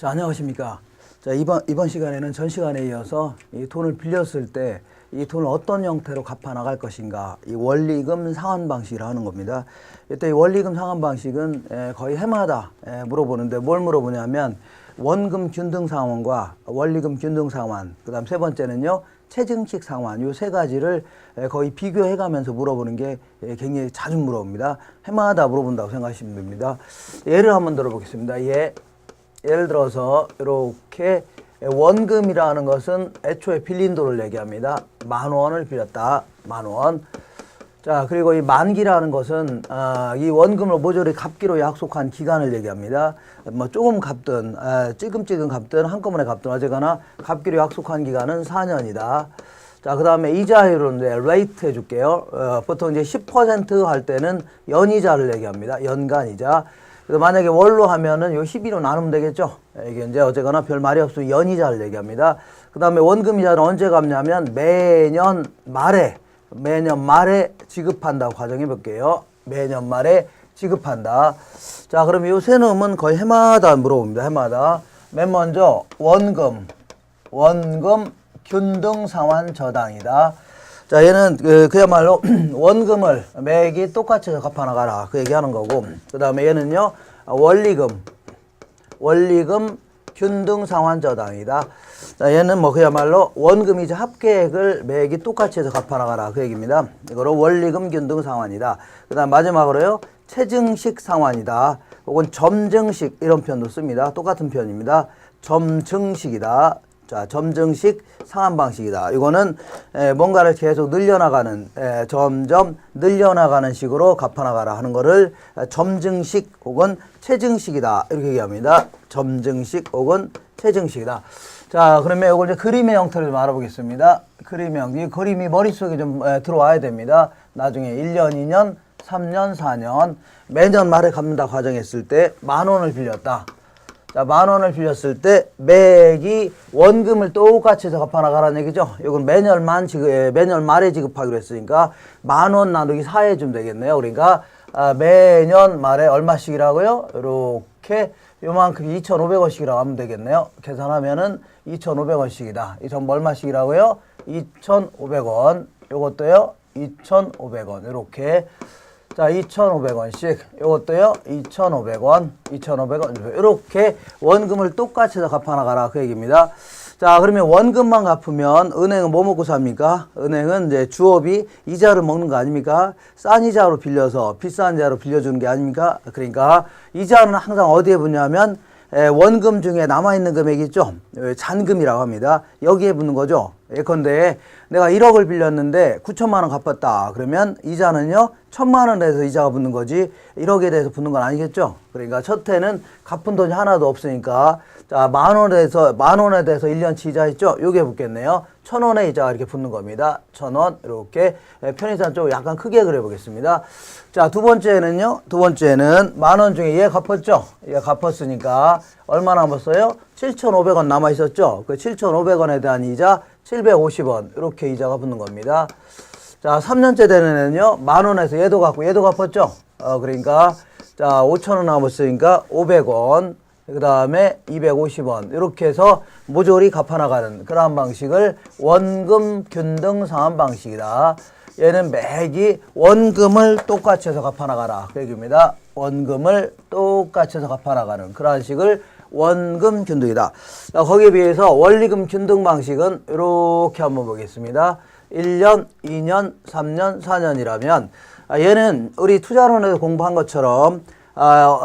자, 안녕하십니까. 자, 이번 시간에는 전 시간에 이어서 이 돈을 빌렸을 때 이 돈을 어떤 형태로 갚아 나갈 것인가, 이 원리금 상환 방식이라 하는 겁니다. 이때 이 원리금 상환 방식은 거의 해마다 물어보는데, 뭘 물어보냐면 원금 균등 상환과 원리금 균등 상환, 그 다음 세 번째는요 체증식 상환, 요 세 가지를 거의 비교해 가면서 물어보는 게 굉장히 자주 물어봅니다. 해마다 물어본다고 생각하시면 됩니다. 예를 한번 들어보겠습니다. 예를 들어서 이렇게 원금이라는 것은 애초에 빌린 돈을 얘기합니다. 10,000원을 빌렸다. 10,000원. 자, 그리고 이 만기라는 것은 이 원금을 모조리 갚기로 약속한 기간을 얘기합니다. 뭐 조금 갚든 찔끔찔끔 갚든 한꺼번에 갚든 어쨌거나 갚기로 약속한 기간은 4년이다. 자, 그 다음에 이자율은 레이트 해줄게요. 보통 이제 10% 할 때는 연이자를 얘기합니다. 연간이자. 그래서 만약에 월로 하면은 요 12로 나누면 되겠죠. 이게 이제 어쨌거나 별 말이 없으면 연이자를 얘기합니다. 그 다음에 원금이자는 언제 갚냐면 매년 말에 지급한다고 가정해 볼게요. 매년 말에 지급한다. 자, 그럼 요 세 놈은 거의 해마다 물어봅니다. 해마다. 맨 먼저 원금 균등 상환 저당이다. 자, 얘는 그야말로 원금을 매기 똑같이 갚아 나가라, 그 얘기하는 거고, 그 다음에 얘는요 원리금 균등 상환 저당이다. 자, 얘는 뭐 그야말로 원금이자 합계액을 매기 똑같이 해서 갚아 나가라, 그 얘기입니다. 이거로 원리금 균등 상환이다. 그 다음 마지막으로요 체증식 상환이다. 혹은 점증식, 이런 표현도 씁니다. 똑같은 표현입니다. 점증식이다. 자, 점증식 상환 방식이다. 이거는 뭔가를 계속 늘려나가는, 점점 늘려나가는 식으로 갚아나가라 하는 거를 점증식 혹은 체증식이다, 이렇게 얘기합니다. 점증식 혹은 체증식이다. 자, 그러면 이걸 이제 그림의 형태를 좀 알아보겠습니다. 이 그림이 머릿속에 좀 들어와야 됩니다. 나중에 1년, 2년, 3년, 4년 매년 말에 갚는다 가정했을 때 10,000원을 빌렸다. 자, 10,000원을 빌렸을 때 매기 원금을 똑같이 해서 갚아 나가라는 얘기죠. 이건 매년 말에 지급하기로 했으니까 10,000원 나누기 4 해주면 되겠네요. 그러니까 매년 말에 얼마씩이라고요? 이렇게 요만큼 2,500원씩이라고 하면 되겠네요. 계산하면은 2,500원씩이다. 이 전부 얼마씩이라고요? 2,500원. 요것도요 2,500원. 이렇게. 자, 2,500원씩, 요것도요 2,500원, 2,500원, 이렇게 원금을 똑같이 해서 갚아 나가라, 그 얘기입니다. 자, 그러면 원금만 갚으면 은행은 뭐 먹고 삽니까? 은행은 이제 주업이 이자를 먹는 거 아닙니까? 싼 이자로 빌려서 비싼 이자로 빌려주는 게 아닙니까? 그러니까 이자는 항상 어디에 붙냐면 원금 중에 남아있는 금액이 있죠? 잔금이라고 합니다. 여기에 붙는 거죠. 예컨대 내가 1억을 빌렸는데 9천만 원 갚았다. 그러면 이자는요 1,000만 원에서 이자가 붙는 거지 1억에 대해서 붙는 건 아니겠죠. 그러니까 첫 해는 갚은 돈이 하나도 없으니까, 자, 10,000원에 대해서 1년치 이자 있죠. 요게 붙겠네요. 1,000원의 이자가 이렇게 붙는 겁니다. 1,000원. 이렇게 편의상 쪽을 약간 크게 그려보겠습니다. 자, 두 번째는 10,000원 중에 얘 갚았죠. 얘 갚았으니까 얼마 남았어요? 7,500원 남아 있었죠. 그 7,500원에 대한 이자 750원, 이렇게 이자가 붙는 겁니다. 자, 3년째 되는 애는요 10,000원에서 얘도 갚았죠. 그러니까 자, 5,000원 남았으니까 500원, 그 다음에 250원, 이렇게 해서 모조리 갚아나가는 그러한 방식을 원금 균등 상환 방식이다. 얘는 매기 원금을 똑같이 해서 갚아나가라, 그 얘기입니다. 원금을 똑같이 해서 갚아나가는 그러한 식을 원금 균등이다. 자, 거기에 비해서 원리금 균등 방식은 이렇게 한번 보겠습니다. 1년, 2년, 3년, 4년이라면 얘는 우리 투자론에서 공부한 것처럼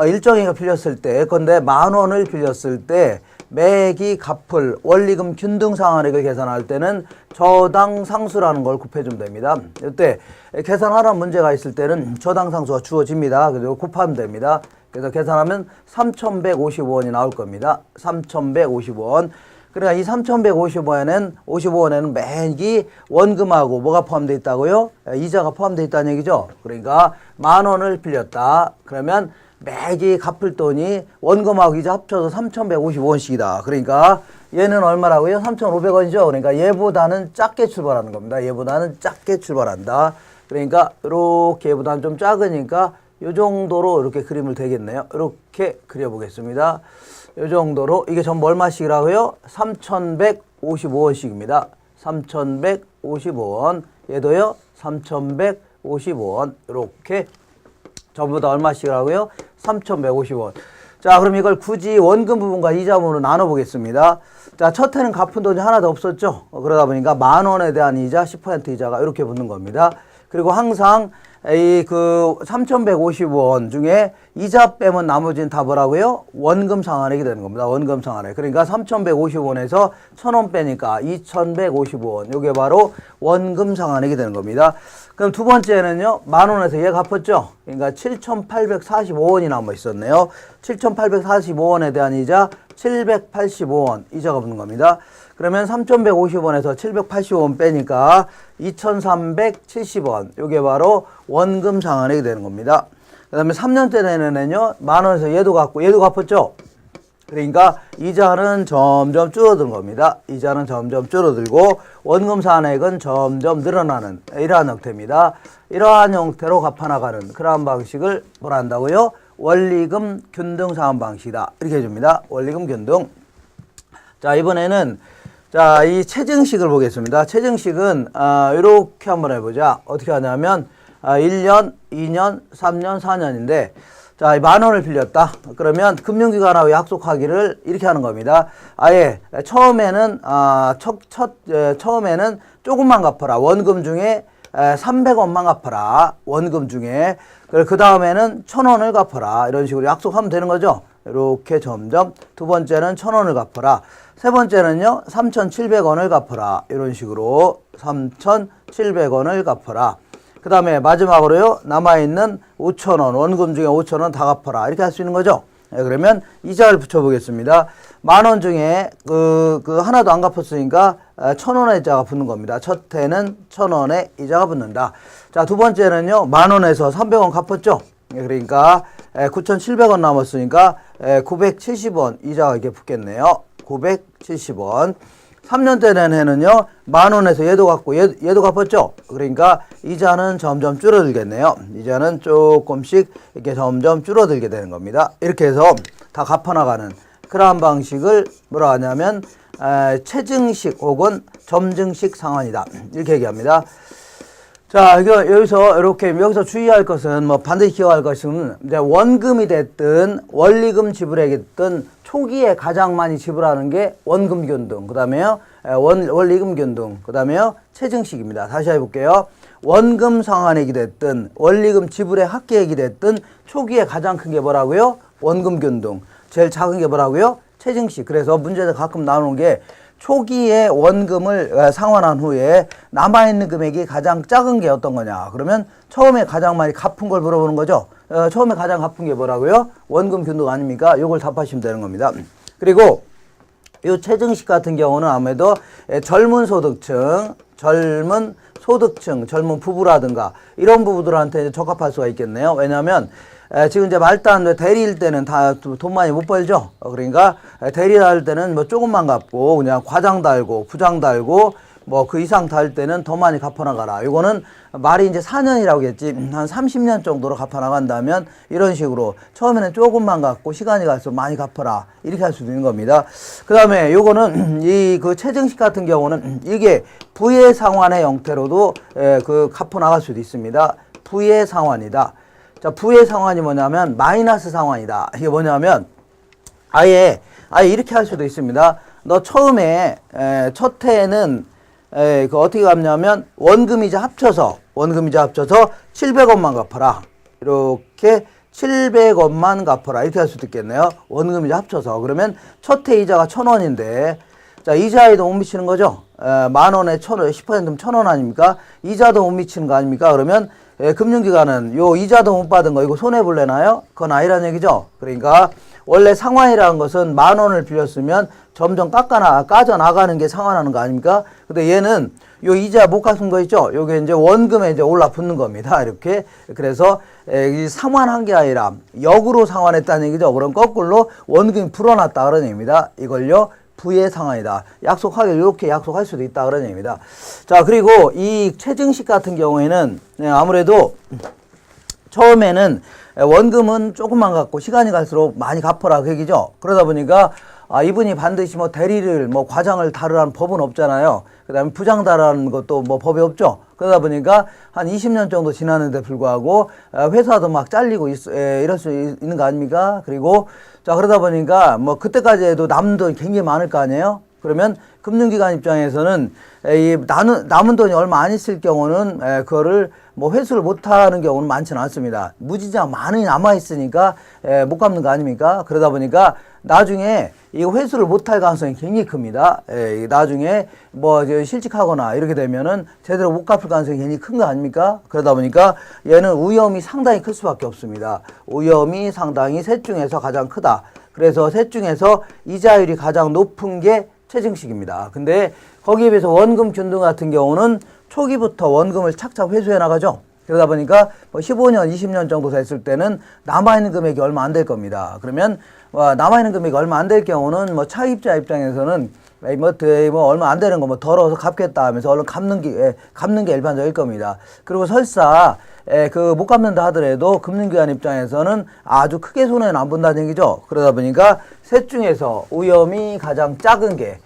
일정이가 빌렸을 때, 예컨대 10,000원을 빌렸을 때 매기 갚을 원리금 균등 상환액을 계산할 때는 저당 상수라는 걸 곱해주면 됩니다. 이때 계산하라는 문제가 있을 때는 저당 상수가 주어집니다. 그리고 곱하면 됩니다. 그래서 계산하면 3,155원이 나올 겁니다. 3,155원. 그러니까 이 3,155원에는 매기 원금하고 뭐가 포함되어 있다고요? 이자가 포함되어 있다는 얘기죠. 그러니까 10,000원을 빌렸다. 그러면 매기 갚을 돈이 원금하고 이자 합쳐서 3,155원씩이다. 그러니까 얘는 얼마라고요? 3,500원이죠. 그러니까 얘보다는 작게 출발하는 겁니다. 얘보다는 작게 출발한다. 그러니까 이렇게 얘보다는 좀 작으니까 이 정도로 이렇게 그림을 되겠네요. 이렇게 그려보겠습니다. 요 정도로 이게 전부 얼마씩이라고요? 3,155원씩입니다. 3,155원. 얘도요. 3,155원. 이렇게 전부 다 얼마씩이라고요? 3,150원. 자, 그럼 이걸 굳이 원금 부분과 이자 부분으로 나눠보겠습니다. 자, 첫 해는 갚은 돈이 하나도 없었죠. 그러다 보니까 10,000원에 대한 이자, 10% 이자가 이렇게 붙는 겁니다. 그리고 항상 이 그 3,150원 중에 이자 빼면 나머지는 다 뭐라고요? 원금 상환액이 되는 겁니다. 원금 상환액. 그러니까 3,150원에서 1,000원 빼니까 2,155원. 요게 바로 원금 상환액이 되는 겁니다. 그럼 두 번째는요. 10,000원에서 얘 갚았죠? 그러니까 7,845원이 남아 있었네요. 7,845원에 대한 이자 785원 이자가 붙는 겁니다. 그러면 3,150원에서 785원 빼니까 2,370원. 요게 바로 원금 상환액이 되는 겁니다. 그 다음에 3년째 내년에는요. 10,000원에서 얘도 갚고 얘도 갚았죠. 그러니까 이자는 점점 줄어드는 겁니다. 이자는 점점 줄어들고 원금 상환액은 점점 늘어나는 이러한 형태입니다. 이러한 형태로 갚아나가는 그러한 방식을 뭐라 한다고요? 원리금 균등 상환 방식이다. 이렇게 해줍니다. 원리금 균등. 자, 이번에는 자, 이 체증식을 보겠습니다. 체증식은 이렇게 한번 해보자. 어떻게 하냐면 1년, 2년, 3년, 4년인데 자, 10,000원을 빌렸다. 그러면 금융기관하고 약속하기를 이렇게 하는 겁니다. 아예 처음에는 처음에는 조금만 갚아라. 원금 중에 300원만 갚아라. 원금 중에. 그 다음에는 1,000원을 갚아라. 이런 식으로 약속하면 되는 거죠. 이렇게 점점. 두 번째는 1,000원을 갚아라. 세 번째는요. 3,700원을 갚아라. 이런 식으로 3,700원을 갚아라. 그 다음에 마지막으로요. 남아있는 5,000원, 원금 중에 5,000원 다 갚아라. 이렇게 할 수 있는 거죠. 네, 그러면 이자를 붙여보겠습니다. 10,000원 중에 하나도 안 갚았으니까 1,000원의 이자가 붙는 겁니다. 첫 해는 1,000원의 이자가 붙는다. 자, 두 번째는요. 10,000원에서 300원 갚았죠. 네, 그러니까 9,700원 남았으니까 970원 이자가 이렇게 붙겠네요. 970원. 3년째 낸 해는요. 10,000원에서 얘도 갚고 얘도 갚았죠. 그러니까 이자는 점점 줄어들겠네요. 이자는 조금씩 이렇게 점점 줄어들게 되는 겁니다. 이렇게 해서 다 갚아나가는 그러한 방식을 뭐라 하냐면 체증식 혹은 점증식 상환이다. 이렇게 얘기합니다. 자, 여기서 여기서 주의할 것은 반드시 기억할 것은 이제 원금이 됐든 원리금 지불액이 됐든 초기에 가장 많이 지불하는 게 원금 균등, 그 다음에요 원리금 균등, 그 다음에요 체증식입니다. 다시 해볼게요. 원금 상환액이 됐든 원리금 지불액 합계액이 됐든 초기에 가장 큰 게 뭐라고요? 원금 균등. 제일 작은 게 뭐라고요? 체증식. 그래서 문제에서 가끔 나오는 게 초기에 원금을 상환한 후에 남아있는 금액이 가장 작은 게 어떤 거냐. 그러면 처음에 가장 많이 갚은 걸 물어보는 거죠. 처음에 가장 갚은 게 뭐라고요? 원금 균등 아닙니까? 요걸 답하시면 되는 겁니다. 그리고 이 체증식 같은 경우는 아무래도 젊은 소득층, 젊은 부부라든가 이런 부부들한테 적합할 수가 있겠네요. 왜냐하면 지금 이제 말단 대리일 때는 다 돈 많이 못 벌죠. 그러니까 대리 할 때는 조금만 갚고 그냥 과장 달고 부장 달고 그 이상 달 때는 더 많이 갚아나가라. 이거는 말이 이제 4년이라고 했지 한 30년 정도로 갚아나간다면 이런 식으로 처음에는 조금만 갚고 시간이 갈수록 많이 갚아라. 이렇게 할 수도 있는 겁니다. 그 다음에 요거는 그 체증식 같은 경우는 이게 부의 상환의 형태로도 갚아나갈 수도 있습니다. 부의 상환이다. 자, 부의 상환이 뭐냐면 마이너스 상환이다. 이게 뭐냐면 아예 이렇게 할 수도 있습니다. 너 처음에 첫 해에는 어떻게 갚냐면 원금이자 합쳐서 700원만 갚아라. 이렇게 700원만 갚아라. 이렇게 할 수도 있겠네요. 원금이자 합쳐서. 그러면 첫 해 이자가 1,000원인데 자, 이자에도 못 미치는 거죠. 10,000원에 1,000원, 10%면 1,000원 아닙니까? 이자도 못 미치는 거 아닙니까? 그러면 금융기관은 요 이자도 못 받은 거 이거 손해볼래나요? 그건 아니라는 얘기죠. 그러니까 원래 상환이라는 것은 10,000원을 빌렸으면 점점 까져나가는 게 상환하는 거 아닙니까? 근데 얘는 요 이자 못 갚은 거 있죠? 요게 이제 원금에 이제 올라 붙는 겁니다. 이렇게. 그래서 이 상환한 게 아니라 역으로 상환했다는 얘기죠. 그럼 거꾸로 원금이 불어났다 그런 얘기입니다. 이걸요. 부의 상환이다. 이렇게 약속할 수도 있다 그런 얘기입니다. 자, 그리고 이 체증식 같은 경우에는 아무래도 처음에는 원금은 조금만 갚고 시간이 갈수록 많이 갚아라 그 얘기죠. 그러다 보니까 이분이 반드시 뭐 대리를 뭐 과장을 다루라는 법은 없잖아요. 그 다음에 부장 다루라는 것도 뭐 법이 없죠. 그러다 보니까 한 20년 정도 지났는데 불구하고 회사도 막 잘리고 이럴 수 있는 거 아닙니까? 그리고 자 그러다 보니까 뭐 그때까지 해도 남은 돈이 굉장히 많을 거 아니에요? 그러면 금융기관 입장에서는 남은 돈이 얼마 안 있을 경우는 그거를 뭐 회수를 못하는 경우는 많지는 않습니다. 무지장 많이 남아있으니까 못 갚는 거 아닙니까? 그러다 보니까 나중에 이 회수를 못할 가능성이 굉장히 큽니다. 나중에 뭐 실직하거나 이렇게 되면은 제대로 못 갚을 가능성이 굉장히 큰 거 아닙니까? 그러다 보니까 얘는 위험이 상당히 클 수밖에 없습니다. 위험이 상당히 셋 중에서 가장 크다. 그래서 셋 중에서 이자율이 가장 높은 게 최증식입니다. 근데 거기에 비해서 원금 균등 같은 경우는 초기부터 원금을 착착 회수해 나가죠. 그러다 보니까 뭐 15년, 20년 정도 됐을 때는 남아있는 금액이 얼마 안 될 겁니다. 그러면 남아있는 금액이 얼마 안 될 경우는 뭐 차입자 입장에서는 뭐 얼마 안 되는 거 뭐 덜어서 갚겠다 하면서 얼른 갚는 게 일반적일 겁니다. 그리고 설사 못 갚는다 하더라도 금융기관 입장에서는 아주 크게 손해는 안 본다는 얘기죠. 그러다 보니까 셋 중에서 위험이 가장 작은 게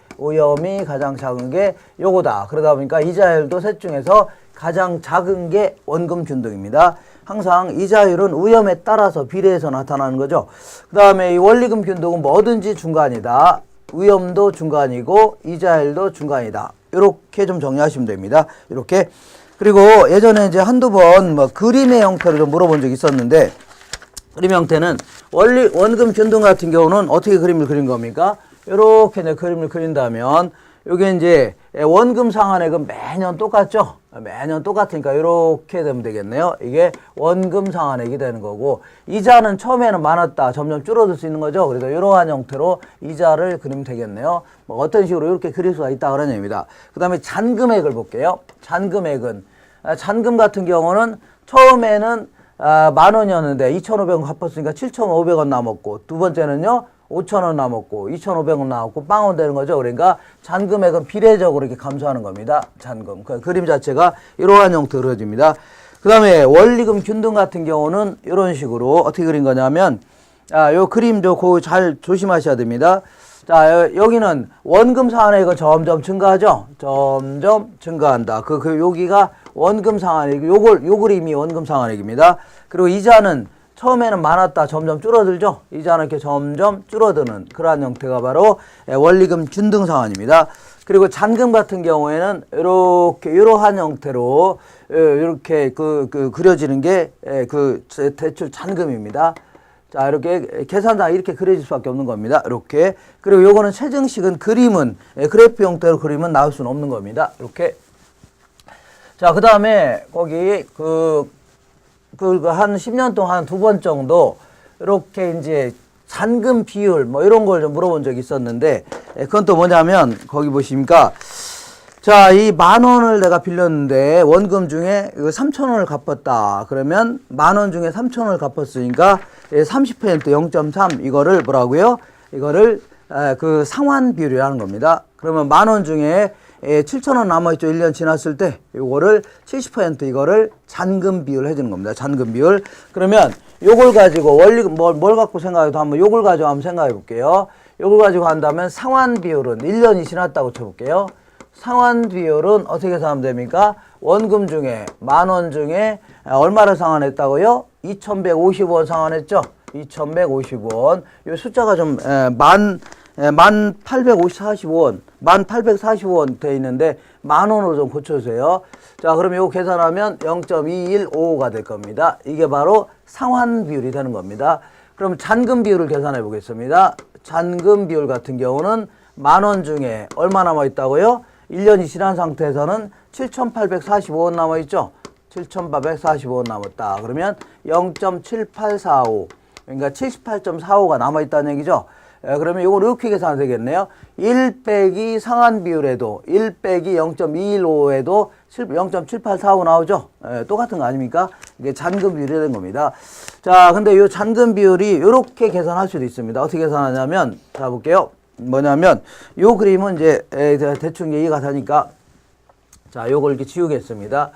요거다. 그러다 보니까 이자율도 셋 중에서 가장 작은 게 원금 균등입니다. 항상 이자율은 위험에 따라서 비례해서 나타나는 거죠. 그 다음에 이 원리금 균등은 뭐든지 중간이다. 위험도 중간이고 이자율도 중간이다. 이렇게 좀 정리하시면 됩니다. 이렇게. 그리고 예전에 이제 한두 번 뭐 그림의 형태로 좀 물어본 적이 있었는데, 그림 형태는 원금 균등 같은 경우는 어떻게 그림을 그린 겁니까? 이렇게 이제 그림을 그린다면, 요게 이제 원금 상환액은 매년 똑같죠? 매년 똑같으니까 이렇게 되면 되겠네요. 이게 원금 상환액이 되는 거고, 이자는 처음에는 많았다 점점 줄어들 수 있는 거죠. 그래서 이러한 형태로 이자를 그리면 되겠네요. 뭐 어떤 식으로 이렇게 그릴 수가 있다 그런 얘기입니다. 그 다음에 잔금액을 볼게요. 잔금 같은 경우는 처음에는 10,000원이었는데 2,500원 갚았으니까 7,500원 남았고, 두 번째는요 5,000원 남았고 2,500원 남았고 빵원 되는 거죠. 그러니까 잔금액은 비례적으로 이렇게 감소하는 겁니다. 잔금. 그 그림 자체가 이러한 형태로 그려집니다. 그 다음에 원리금 균등 같은 경우는 이런 식으로 어떻게 그린 거냐면, 요 그림 잘 조심하셔야 됩니다. 자, 여기는 원금 상환액은 점점 증가하죠. 점점 증가한다. 여기가 원금 상환액, 요 그림이 원금 상환액입니다. 그리고 이자는 처음에는 많았다 점점 줄어들죠. 이자는 이렇게 점점 줄어드는 그러한 형태가 바로 원리금 균등 상환입니다. 그리고 잔금 같은 경우에는 이러한 형태로 이렇게 그려지는 게 대출 잔금입니다. 자, 이렇게 계산상 이렇게 그려질 수밖에 없는 겁니다. 이렇게. 그리고 요거는 최증식은 그래프 형태로 그리면 나올 수는 없는 겁니다. 이렇게. 자, 그 다음에 거기 한 10년 동안 한 두 번 정도 이렇게 이제 잔금 비율 뭐 이런 걸 좀 물어본 적이 있었는데, 그건 또 뭐냐면 거기 보십니까? 자, 이 10,000원을 내가 빌렸는데 원금 중에 3,000원을 갚았다. 그러면 10,000원 중에 3,000원을 갚았으니까 30% 0.3 이거를 뭐라고요? 이거를 그 상환 비율이라는 겁니다. 그러면 10,000원 중에 7,000원 남아있죠. 1년 지났을 때 요거를 70% 이거를 잔금 비율 해주는 겁니다. 잔금 비율. 그러면 요걸 가지고 원리금 뭘 갖고 생각해도 한번 요걸 가지고 한번 생각해 볼게요. 요걸 가지고 한다면 상환 비율은 1년이 지났다고 쳐볼게요. 상환 비율은 어떻게 계산하면 됩니까? 원금 중에 10,000원 중에 얼마를 상환했다고요? 2,150원 상환했죠. 2,150원. 요 숫자가 좀 1,845원 돼 있는데 10,000원으로 좀 고쳐주세요. 자, 그럼 이거 계산하면 0.2155가 될 겁니다. 이게 바로 상환 비율이 되는 겁니다. 그럼 잔금 비율을 계산해 보겠습니다. 잔금 비율 같은 경우는 10,000원 중에 얼마 남아 있다고요? 1년이 지난 상태에서는 7,845원 남아 있죠. 7,845원 남았다. 그러면 0.7845, 그러니까 78.45가 남아 있다는 얘기죠. 그러면 이걸 이렇게 계산하면 되겠네요. 1 빼기 상환 비율에도 1 빼기 0.215에도 0.7845 나오죠. 똑같은 거 아닙니까? 이게 잔금 비율이 된 겁니다. 자, 근데 이 잔금 비율이 이렇게 계산할 수도 있습니다. 어떻게 계산하냐면, 자, 볼게요. 뭐냐면, 요 그림은 이제 대충 이해가 되니까, 자, 요걸 이렇게 지우겠습니다.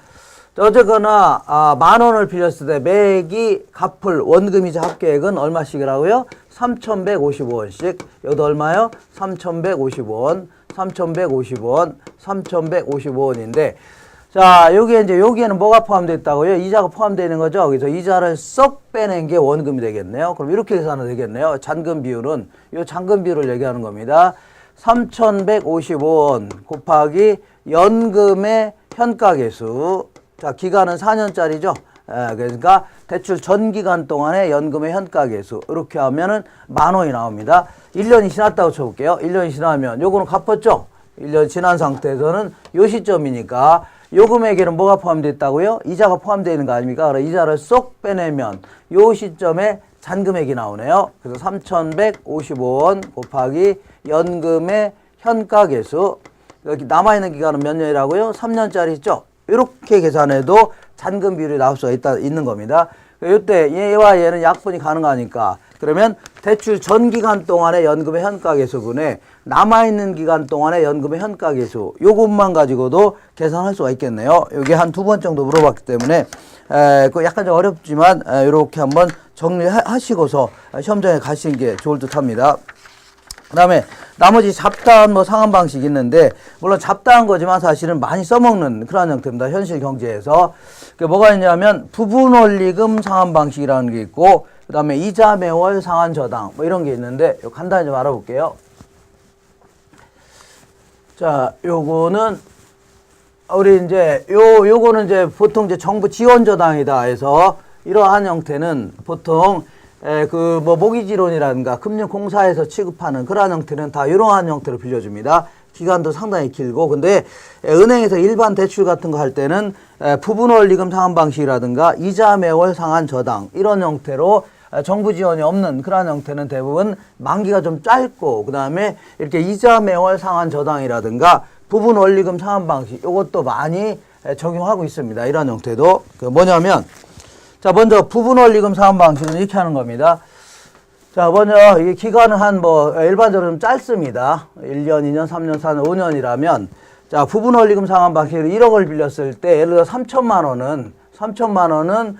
어쨌거나 10,000원을 빌렸을 때 매기 갚을 원금이자 합계액은 얼마씩이라고요? 3,155원씩. 여기도 얼마요? 3,155원, 3,150원, 3,155원인데 자, 여기에는 뭐가 포함되어 있다고요? 이자가 포함되어 있는 거죠. 그래서 이자를 쏙 빼낸 게 원금이 되겠네요. 그럼 이렇게 계산은 되겠네요. 잔금 비율은 이 잔금 비율을 얘기하는 겁니다. 3,155원 곱하기 연금의 현가계수. 자, 기간은 4년짜리죠. 그러니까 대출 전 기간 동안의 연금의 현가계수. 이렇게 하면은 10,000원이 나옵니다. 1년이 지났다고 쳐볼게요. 1년이 지나면 요거는 갚았죠. 1년 지난 상태에서는 요 시점이니까 요 금액에는 뭐가 포함되어 있다고요? 이자가 포함되어 있는 거 아닙니까? 그래서 이자를 쏙 빼내면 요 시점에 잔금액이 나오네요. 그래서 3,155원 곱하기 연금의 현가계수. 여기 남아있는 기간은 몇 년이라고요? 3년짜리 있죠? 이렇게 계산해도 잔금 비율이 나올 수가 있는 겁니다. 이때 얘와 얘는 약분이 가능하니까 그러면 대출 전 기간 동안의 연금의 현가계수분에 남아있는 기간 동안의 연금의 현가계수 요것만 가지고도 계산할 수가 있겠네요. 여기 한 2번 정도 물어봤기 때문에 그 약간 좀 어렵지만 이렇게 한번 정리하시고서 시험장에 가시는 게 좋을 듯 합니다. 그 다음에 나머지 잡다한 상환 방식이 있는데 물론 잡다한 거지만 사실은 많이 써먹는 그런 형태입니다. 현실 경제에서. 뭐가 있냐면 부분원리금 상환 방식이라는 게 있고 그 다음에 이자 매월 상환 저당 이런 게 있는데 간단히 좀 알아볼게요. 자, 요거는 우리 요거는 보통 정부 지원 저당이다 해서 이러한 형태는 보통 모기지론이라든가 금융공사에서 취급하는 그러한 형태는 다 이러한 형태로 빌려줍니다. 기간도 상당히 길고 근데 은행에서 일반 대출 같은 거 할 때는 부분원리금 상환 방식이라든가 이자 매월 상환 저당 이런 형태로 정부 지원이 없는 그런 형태는 대부분 만기가 좀 짧고 그 다음에 이렇게 이자 매월 상환 저당이라든가 부분원리금 상환 방식 이것도 많이 적용하고 있습니다. 이런 형태도 뭐냐면 자, 먼저 부분원리금 상환 방식은 이렇게 하는 겁니다. 자, 먼저 이 기간은 일반적으로 좀 짧습니다. 1년, 2년, 3년, 4년, 5년이라면 자, 부분원리금 상환 방식으로 1억을 빌렸을 때 예를 들어 3,000만 원은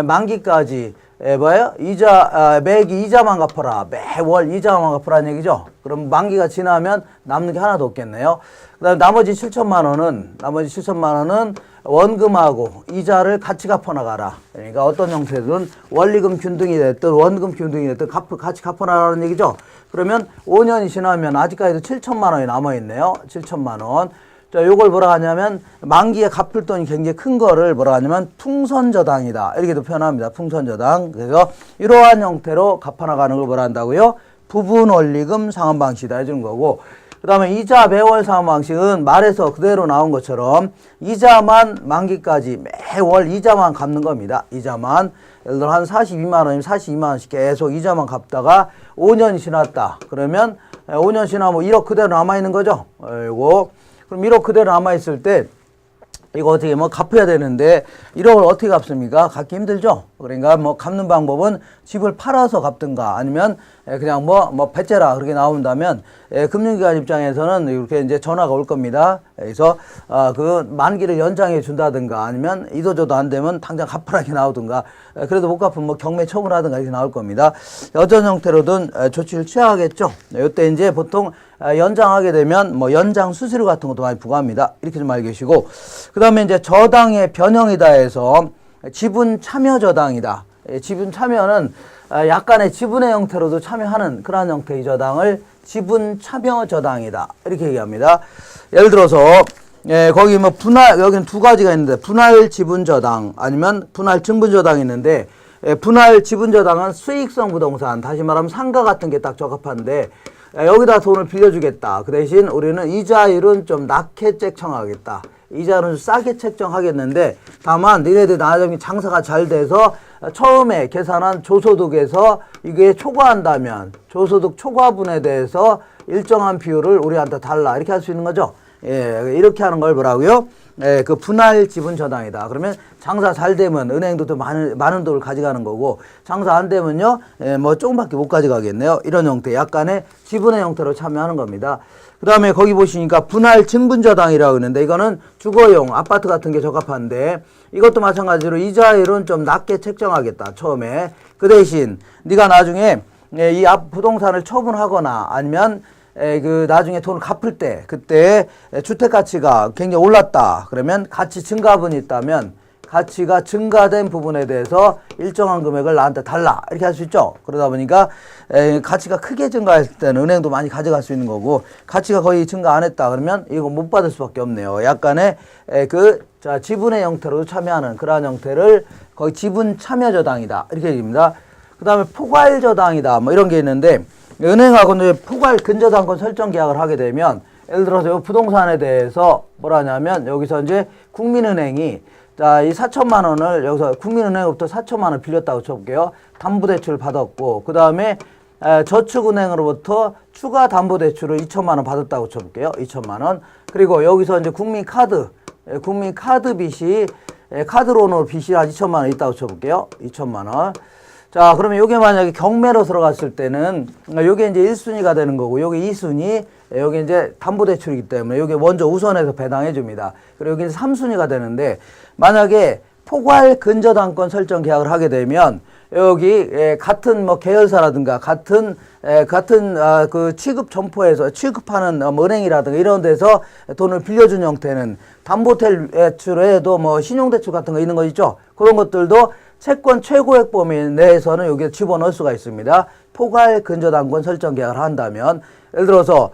만기까지 매기 이자만 갚아라. 매월 이자만 갚으라는 얘기죠. 그럼 만기가 지나면 남는 게 하나도 없겠네요. 그 다음에 나머지 7,000만 원은 원금하고 이자를 같이 갚아나가라. 그러니까 어떤 형태든 원리금 균등이 됐든 원금 균등이 됐든 같이 갚아나가라는 얘기죠. 그러면 5년이 지나면 아직까지도 7,000만 원이 남아있네요. 7,000만 원. 자, 요걸 뭐라 하냐면 만기에 갚을 돈이 굉장히 큰 거를 뭐라 하냐면 풍선저당이다. 이렇게도 표현합니다. 풍선저당. 그래서 이러한 형태로 갚아나가는 걸 뭐라 한다고요? 부분원리금 상환 방식이다 해주는 거고 그 다음에 이자 매월 상환 방식은 말에서 그대로 나온 것처럼 이자만 만기까지 매월 이자만 갚는 겁니다. 이자만 예를 들어 한 42만 원이면 42만 원씩 계속 이자만 갚다가 5년이 지났다. 그러면 5년 지나면 1억 그대로 남아있는 거죠. 이거 그럼 1억 그대로 남아있을 때 이거 어떻게 갚아야 되는데 1억을 어떻게 갚습니까? 갚기 힘들죠. 그러니까 갚는 방법은 집을 팔아서 갚든가 아니면 그냥 배째라 그렇게 나온다면 금융기관 입장에서는 이렇게 전화가 올 겁니다. 그래서 그 만기를 연장해 준다든가 아니면 이도저도 안 되면 당장 갚으라 이렇게 나오든가 그래도 못 갚으면 경매 처분하든가 이렇게 나올 겁니다. 어떤 형태로든 조치를 취하겠죠. 이때 보통 연장하게 되면 연장 수수료 같은 것도 많이 부과합니다. 이렇게 좀 알고 계시고 그 다음에 저당의 변형이다 해서 지분 참여 저당이다. 지분 참여는 약간의 지분의 형태로도 참여하는 그러한 형태의 저당을 지분 참여 저당이다. 이렇게 얘기합니다. 예를 들어서 거기 여기는 두 가지가 있는데 분할 지분 저당 아니면 분할 증분 저당이 있는데 분할 지분 저당은 수익성 부동산 다시 말하면 상가 같은 게 딱 적합한데 여기다 돈을 빌려주겠다. 그 대신 우리는 이자율은 좀 낮게 책정하겠다. 이자는 싸게 책정하겠는데 다만 니네들 나중에 장사가 잘 돼서 처음에 계산한 조소득에서 이게 초과한다면 조소득 초과분에 대해서 일정한 비율을 우리한테 달라 이렇게 할 수 있는 거죠. 예, 이렇게 하는 걸 뭐라고요? 예, 그 분할 지분 저당이다. 그러면 장사 잘 되면 은행도 더 많은 돈을 가져가는 거고, 장사 안 되면요, 예, 뭐 조금밖에 못 가져가겠네요. 이런 형태, 약간의 지분의 형태로 참여하는 겁니다. 그 다음에 거기 보시니까 분할 증분 저당이라고 하는데, 이거는 주거용 아파트 같은 게 적합한데, 이것도 마찬가지로 이자율은 좀 낮게 책정하겠다. 처음에. 그 대신 네가 나중에 이 부동산을 처분하거나 아니면 그 나중에 돈을 갚을 때, 그때 주택 가치가 굉장히 올랐다. 그러면 가치 증가분이 있다면 가치가 증가된 부분에 대해서 일정한 금액을 나한테 달라. 이렇게 할 수 있죠. 그러다 보니까 가치가 크게 증가했을 때는 은행도 많이 가져갈 수 있는 거고, 가치가 거의 증가 안 했다. 그러면 이거 못 받을 수밖에 없네요. 약간의 지분의 형태로 참여하는 그러한 형태를 거의 지분 참여 저당이다. 이렇게 얘기합니다. 그 다음에 포괄 저당이다. 뭐 이런 게 있는데, 은행하고 이제 포괄 근저당권 설정 계약을 하게 되면, 예를 들어서 이 부동산에 대해서 뭐라냐면, 여기서 이제 국민은행이 자, 이 4천만 원을 여기서 국민은행으로부터 4천만 원을 빌렸다고 쳐볼게요. 담보대출을 받았고, 그 다음에 저축은행으로부터 추가 담보대출을 2천만 원 받았다고 쳐볼게요. 2천만 원. 그리고 여기서 이제 국민카드 빚이 카드론으로 빚이 한 2천만 원 있다고 쳐볼게요. 2천만 원. 자, 그러면 요게 만약에 경매로 들어갔을 때는 요게 이제 1순위가 되는 거고, 요게 2순위, 요게 이제 담보대출이기 때문에 요게 먼저 우선해서 배당해 줍니다. 그리고 여기는 3순위가 되는데, 만약에 포괄 근저당권 설정 계약을 하게 되면 여기 같은 뭐 계열사라든가 같은 그 취급 점포에서 취급하는 은행이라든가 이런 데서 돈을 빌려준 형태는 담보대출에도 뭐 신용대출 같은 거 있는 거 있죠. 그런 것들도 채권 최고액 범위 내에서는 여기에 집어넣을 수가 있습니다. 포괄 근저당권 설정 계약을 한다면, 예를 들어서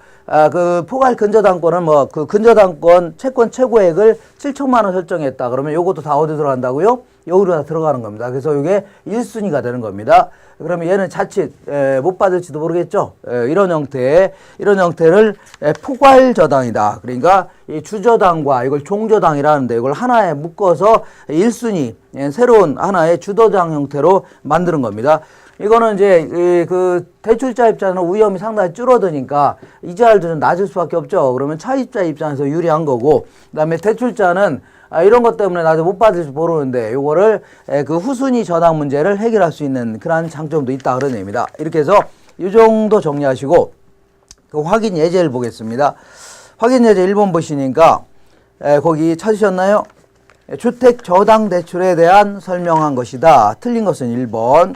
그 포괄 근저당권은 뭐 그 근저당권 채권 최고액을 7천만 원 설정했다. 그러면 요것도 다 어디 들어간다고요? 여기로 다 들어가는 겁니다. 그래서 이게 1순위가 되는 겁니다. 그러면 얘는 자칫 못 받을지도 모르겠죠. 이런 형태를 포괄 저당이다. 그러니까 이 주저당과 이걸 종저당이라는데, 이걸 하나에 묶어서 1순위 새로운 하나의 주저당 형태로 만드는 겁니다. 이거는 이제 그 대출자 입장에서는 위험이 상당히 줄어드니까 이자율도 좀 낮을 수밖에 없죠. 그러면 차입자 입장에서 유리한 거고, 그다음에 대출자는 이런 것 때문에 나도 못 받을지 모르는데 요거를 그 후순위 저당 문제를 해결할 수 있는 그런 장점도 있다 그런 얘기입니다. 이렇게 해서 이 정도 정리하시고 그 확인 예제를 보겠습니다. 확인 예제 1번 보시니까 거기 찾으셨나요? 주택 저당 대출에 대한 설명한 것이다. 틀린 것은 1번.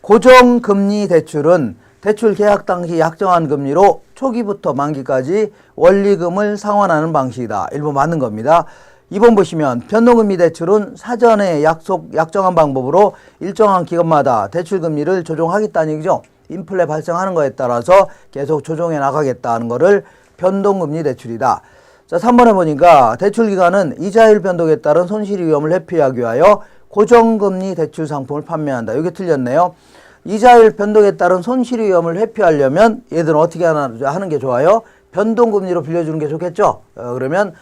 고정금리 대출은 대출 계약 당시 약정한 금리로 초기부터 만기까지 원리금을 상환하는 방식이다. 1번 맞는 겁니다. 2번 보시면 변동금리 대출은 사전에 약정한 방법으로 일정한 기간마다 대출금리를 조정하겠다는 얘기죠. 인플레 발생하는 거에 따라서 계속 조정해 나가겠다는 거를 변동금리 대출이다. 자, 3번에 보니까 대출기간은 이자율 변동에 따른 손실 위험을 회피하기 위하여 고정금리 대출 상품을 판매한다. 이게 틀렸네요. 이자율 변동에 따른 손실 위험을 회피하려면 얘들은 어떻게 하는 게 좋아요? 변동금리로 빌려주는 게 좋겠죠. 그러면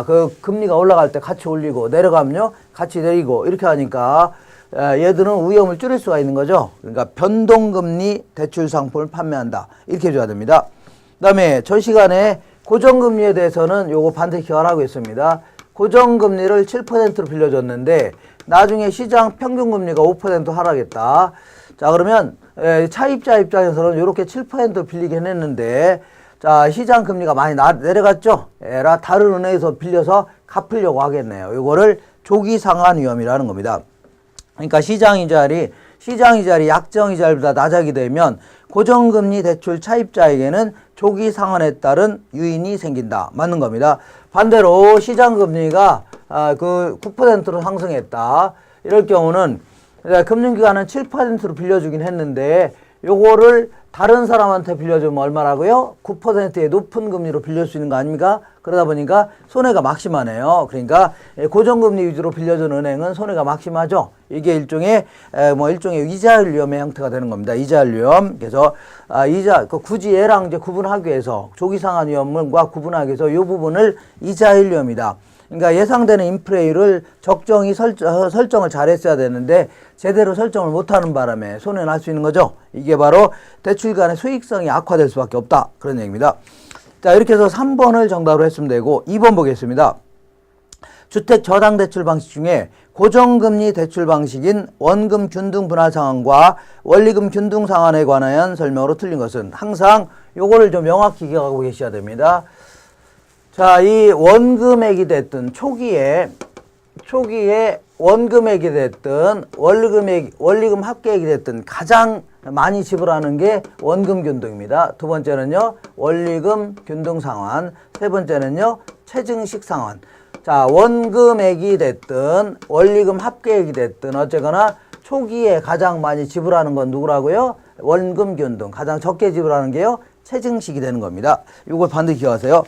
그 금리가 올라갈 때 같이 올리고 내려가면요 같이 내리고 이렇게 하니까 얘들은 위험을 줄일 수가 있는 거죠. 그러니까 변동금리 대출 상품을 판매한다. 이렇게 해줘야 됩니다. 그 다음에 전 시간에 고정금리에 대해서는 요거 반드시 기억하고 있습니다. 고정금리를 7%로 빌려줬는데 나중에 시장 평균금리가 5% 하락했다. 자, 그러면 차입자 입장에서는 이렇게 7% 빌리긴 했는데, 자, 시장 금리가 많이 내려갔죠. 다른 은행에서 빌려서 갚으려고 하겠네요. 이거를 조기 상환 위험이라는 겁니다. 그러니까 시장 이자율이 약정 이자율보다 낮아지게 되면 고정금리 대출 차입자에게는 조기 상환에 따른 유인이 생긴다. 맞는 겁니다. 반대로 시장 금리가 그 9%로 상승했다. 이럴 경우는 금융기관은 7%로 빌려주긴 했는데 요거를 다른 사람한테 빌려주면 얼마라고요? 9%의 높은 금리로 빌릴 수 있는 거 아닙니까? 그러다 보니까 손해가 막심하네요. 그러니까 고정금리 위주로 빌려준 은행은 손해가 막심하죠. 이게 일종의 이자율 위험의 형태가 되는 겁니다. 이자율 위험. 그래서 굳이 얘랑 이제 구분하기 위해서 조기 상환 위험과 구분하기 위해서 이 부분을 이자율 위험이다. 그러니까 예상되는 인플레이를 적정히 설정을 잘했어야 되는데 제대로 설정을 못하는 바람에 손해를 날 수 있는 거죠. 이게 바로 대출 간의 수익성이 악화될 수밖에 없다. 그런 얘기입니다. 자, 이렇게 해서 3번을 정답으로 했으면 되고 2번 보겠습니다. 주택 저당 대출 방식 중에 고정금리 대출 방식인 원금 균등 분할 상환과 원리금 균등 상환에 관한 설명으로 틀린 것은 항상 요거를 좀 명확히 기억하고 계셔야 됩니다. 자, 이 원금액이 됐든 초기에 원금액이 됐든 원리금 합계액이 됐든 가장 많이 지불하는 게 원금 균등입니다. 두 번째는요, 원리금 균등 상환. 세 번째는요, 체증식 상환. 자, 원금액이 됐든 원리금 합계액이 됐든 어쨌거나 초기에 가장 많이 지불하는 건 누구라고요? 원금 균등. 가장 적게 지불하는 게요, 체증식이 되는 겁니다. 이걸 반드시 기억하세요.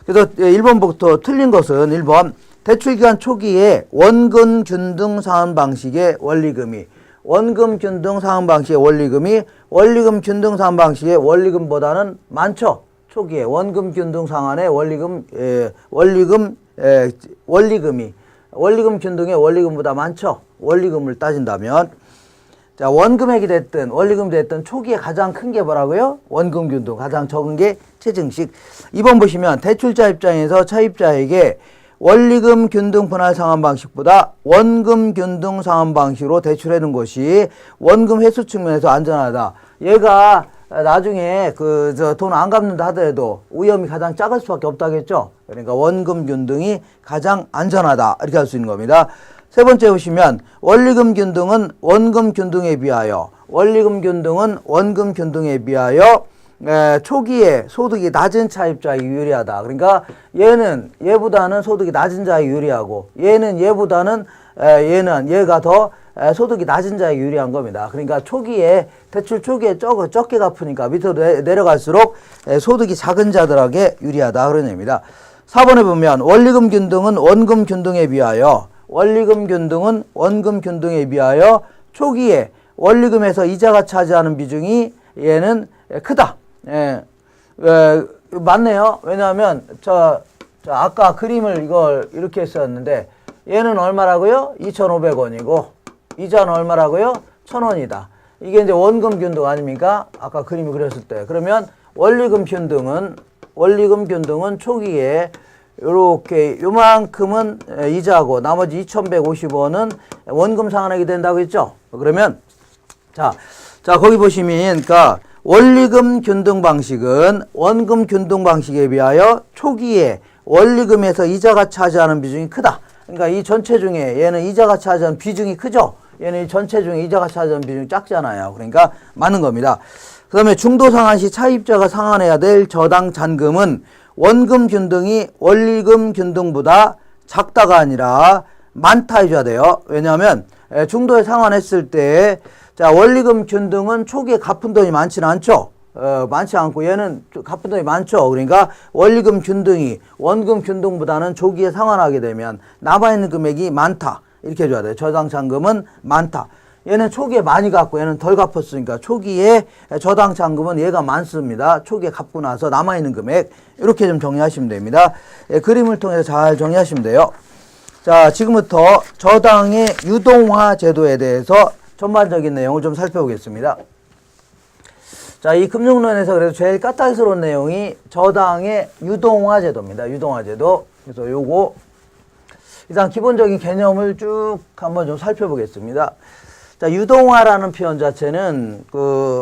그래서 1번부터 틀린 것은 1번 대출기간 초기에 원금 균등 상환 방식의 원리금이 원금 균등 상환 방식의 원리금이 원리금 균등 상환 방식의 원리금보다는 많죠. 초기에 원금 균등 상환의 원리금이 원리금 균등의 원리금보다 많죠. 원리금을 따진다면 자, 원금액이 됐든 원리금이 됐든 초기에 가장 큰 게 뭐라고요? 원금 균등. 가장 적은 게 체증식. 2번 보시면 대출자 입장에서 차입자에게 원리금 균등 분할 상환 방식보다 원금 균등 상환 방식으로 대출하는 것이 원금 회수 측면에서 안전하다. 얘가 나중에 돈 안 갚는다 하더라도 위험이 가장 작을 수밖에 없다겠죠. 그러니까 원금 균등이 가장 안전하다. 이렇게 할 수 있는 겁니다. 세 번째 보시면 원리금 균등은 원금 균등에 비하여 원금 균등에 비하여 초기에 소득이 낮은 차입자에게 유리하다. 그러니까 얘보다는 소득이 낮은 자에게 유리하고 얘가 더 소득이 낮은 자에게 유리한 겁니다. 그러니까 대출 초기에 적게 갚으니까 밑으로 내려갈수록 소득이 작은 자들에게 유리하다. 그런 의미입니다. 4번에 보면 원리금 균등은 원금 균등에 비하여 초기에 원리금에서 이자가 차지하는 비중이 얘는 크다. 맞네요. 왜냐하면 아까 그림을 이걸 이렇게 했었는데 얘는 얼마라고요? 2,500원이고 이자는 얼마라고요? 1,000원이다. 이게 이제 원금 균등 아닙니까? 아까 그림을 그렸을 때. 그러면 원리금 균등은 초기에 요렇게 요만큼은 이자고 나머지 2,150원은 원금 상환하게 된다고 했죠. 그러면 자 거기 보시면 그러니까 원리금 균등 방식은 원금 균등 방식에 비하여 초기에 원리금에서 이자가 차지하는 비중이 크다. 그러니까 이 전체 중에 얘는 이자가 차지하는 비중이 크죠. 얘는 전체 중에 이자가 차지하는 비중이 작잖아요. 그러니까 많은 겁니다. 그 다음에 중도 상환 시 차입자가 상환해야 될 저당 잔금은 원금 균등이 원리금 균등보다 작다가 아니라 많다 해줘야 돼요. 왜냐하면 중도에 상환했을 때 자, 원리금 균등은 초기에 갚은 돈이 많지는 않죠. 많지 않고 얘는 갚은 돈이 많죠. 그러니까 원리금 균등이 원금 균등보다는 초기에 상환하게 되면 남아있는 금액이 많다. 이렇게 해줘야 돼요. 저당 잔금은 많다. 얘는 초기에 많이 갚고 얘는 덜 갚았으니까 초기에 저당 잔금은 얘가 많습니다. 초기에 갚고 나서 남아있는 금액 이렇게 좀 정리하시면 됩니다. 그림을 통해서 잘 정리하시면 돼요. 자, 지금부터 저당의 유동화 제도에 대해서 전반적인 내용을 좀 살펴보겠습니다. 자, 이 금융론에서 그래도 제일 까탈스러운 내용이 저당의 유동화 제도입니다. 유동화 제도. 그래서 요거 일단 기본적인 개념을 쭉 한번 좀 살펴보겠습니다. 자, 유동화라는 표현 자체는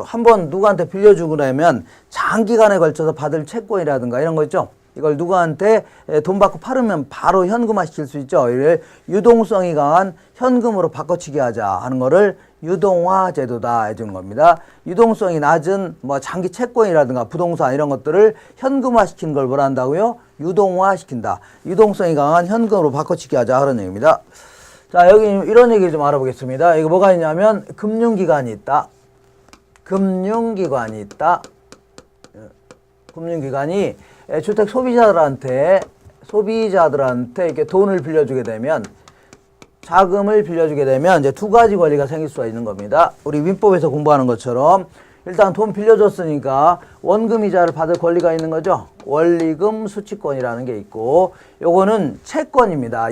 한번 누구한테 빌려주고 나면 장기간에 걸쳐서 받을 채권이라든가 이런 거 있죠. 이걸 누구한테 돈 받고 팔으면 바로 현금화 시킬 수 있죠. 이를 유동성이 강한 현금으로 바꿔치기 하자 하는 거를 유동화 제도다 해주는 겁니다. 유동성이 낮은 장기 채권이라든가 부동산 이런 것들을 현금화 시키는 걸 뭐라 한다고요? 유동화 시킨다. 유동성이 강한 현금으로 바꿔치기 하자 하는 얘기입니다. 자, 여기 이런 얘기 좀 알아보겠습니다. 이거 뭐가 있냐면 금융기관이 있다. 금융기관이 주택 소비자들한테 이렇게 돈을 빌려주게 되면 자금을 빌려주게 되면 이제 두 가지 권리가 생길 수가 있는 겁니다. 우리 민법에서 공부하는 것처럼 일단 돈 빌려줬으니까 원금이자를 받을 권리가 있는 거죠. 원리금 수취권이라는 게 있고, 요거는 채권입니다.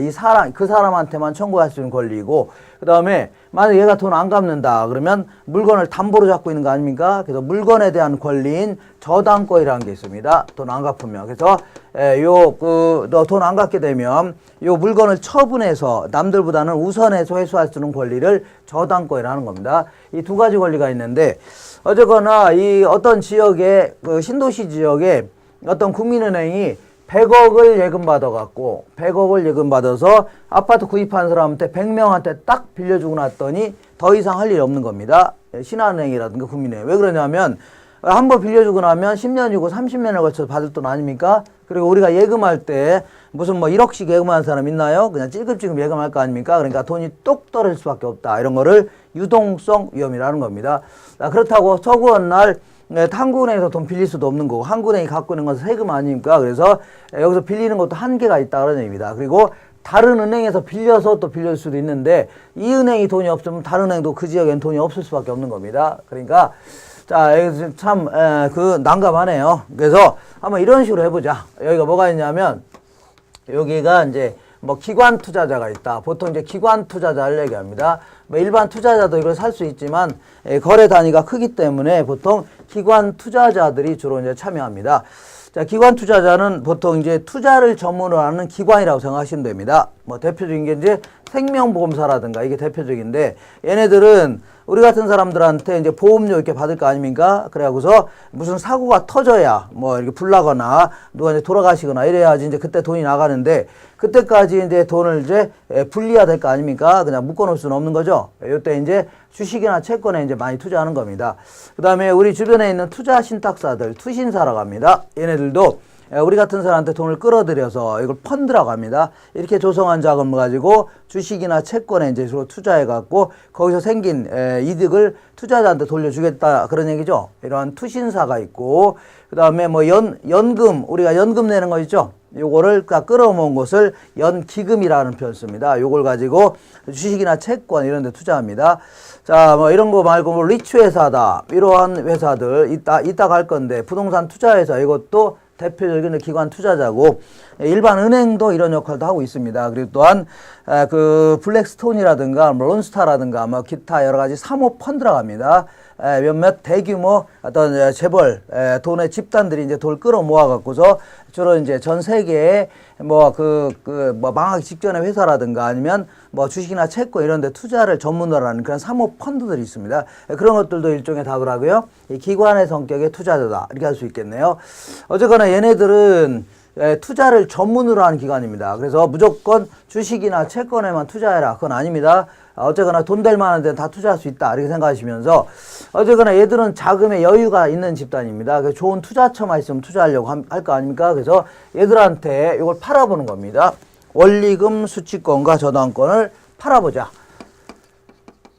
그 사람한테만 청구할 수 있는 권리이고, 그 다음에 만약 얘가 돈 안 갚는다 그러면 물건을 담보로 잡고 있는 거 아닙니까? 그래서 물건에 대한 권리인 저당권이라는 게 있습니다. 돈 안 갚으면. 그래서 너 돈 안 갚게 되면 요 물건을 처분해서 남들보다는 우선해서 회수할 수 있는 권리를 저당권이라는 겁니다. 이 두 가지 권리가 있는데, 어쨌거나 이 어떤 지역에, 신도시 지역에 어떤 국민은행이 100억을 예금받아갖고 100억을 예금받아서 아파트 구입한 사람한테 100명한테 딱 빌려주고 났더니 더 이상 할 일이 없는 겁니다. 신한은행이라든가 국민은행. 왜 그러냐면 한번 빌려주고 나면 10년이고 30년에 걸쳐서 받을 돈 아닙니까? 그리고 우리가 예금할 때 무슨 뭐 1억씩 예금하는 사람 있나요? 그냥 찔끔찔끔 예금할 거 아닙니까? 그러니까 돈이 똑 떨어질 수밖에 없다. 이런 거를 유동성 위험이라는 겁니다. 그렇다고 서구 어느 날 한국은행에서 돈 빌릴 수도 없는 거고, 한국은행이 갖고 있는 것은 세금 아닙니까? 그래서 여기서 빌리는 것도 한계가 있다 그런 얘기입니다. 그리고 다른 은행에서 빌려서 또 빌릴 수도 있는데, 이 은행이 돈이 없으면 다른 은행도 그 지역엔 돈이 없을 수밖에 없는 겁니다. 그러니까 자, 여기서 참 난감하네요. 그래서 한번 이런 식으로 해보자. 여기가 뭐가 있냐면, 여기가 이제 뭐 기관 투자자가 있다. 보통 이제 기관 투자자를 얘기합니다. 뭐 일반 투자자도 이걸 살 수 있지만 거래 단위가 크기 때문에 보통 기관 투자자들이 주로 이제 참여합니다. 자, 기관 투자자는 보통 이제 투자를 전문으로 하는 기관이라고 생각하시면 됩니다. 뭐 대표적인 게 이제 생명보험사라든가 이게 대표적인데, 얘네들은 우리 같은 사람들한테 이제 보험료 이렇게 받을 거 아닙니까? 그래갖고서 무슨 사고가 터져야 뭐 이렇게 불나거나 누가 이제 돌아가시거나 이래야지 이제 그때 돈이 나가는데, 그때까지 이제 돈을 이제 분리해야 될 거 아닙니까? 그냥 묶어놓을 수는 없는 거죠. 이때 이제 주식이나 채권에 이제 많이 투자하는 겁니다. 그 다음에 우리 주변에 있는 투자 신탁사들, 투신사라고 합니다. 얘네들도 우리 같은 사람한테 돈을 끌어들여서 이걸 펀드라고 합니다. 이렇게 조성한 자금을 가지고 주식이나 채권에 이제 주로 투자해갖고 거기서 생긴 이득을 투자자한테 돌려주겠다 그런 얘기죠. 이러한 투신사가 있고, 그 다음에 뭐 연금, 우리가 연금 내는 거 있죠. 요거를 끌어모은 것을 연기금이라는 표현 씁니다. 요걸 가지고 주식이나 채권 이런 데 투자합니다. 자, 뭐 이런 거 말고 뭐 리츠 회사다. 이러한 회사들 이따 갈 건데, 부동산 투자회사 이것도 대표적인 기관 투자자고, 일반 은행도 이런 역할도 하고 있습니다. 그리고 또한 그 블랙스톤이라든가 뭐 론스타라든가 뭐 기타 여러 가지 사모펀드라고 합니다. 몇몇 대규모 어떤 재벌 돈의 집단들이 이제 돈을 끌어 모아 갖고서 주로 이제 전 세계에 뭐 뭐 망하기 직전의 회사라든가 아니면 뭐 주식이나 채권 이런 데 투자를 전문으로 하는 그런 사모펀드들이 있습니다. 그런 것들도 일종의 답을 이 기관의 성격의 투자자다 이렇게 할 수 있겠네요. 어쨌거나 얘네들은 투자를 전문으로 하는 기관입니다. 그래서 무조건 주식이나 채권에만 투자해라 그건 아닙니다. 어쨌거나 돈 될 만한 데는 다 투자할 수 있다 이렇게 생각하시면서, 어쨌거나 얘들은 자금에 여유가 있는 집단입니다. 그래서 좋은 투자처만 있으면 투자하려고 할 거 아닙니까? 그래서 얘들한테 이걸 팔아보는 겁니다. 원리금 수취권과 저당권을 팔아보자.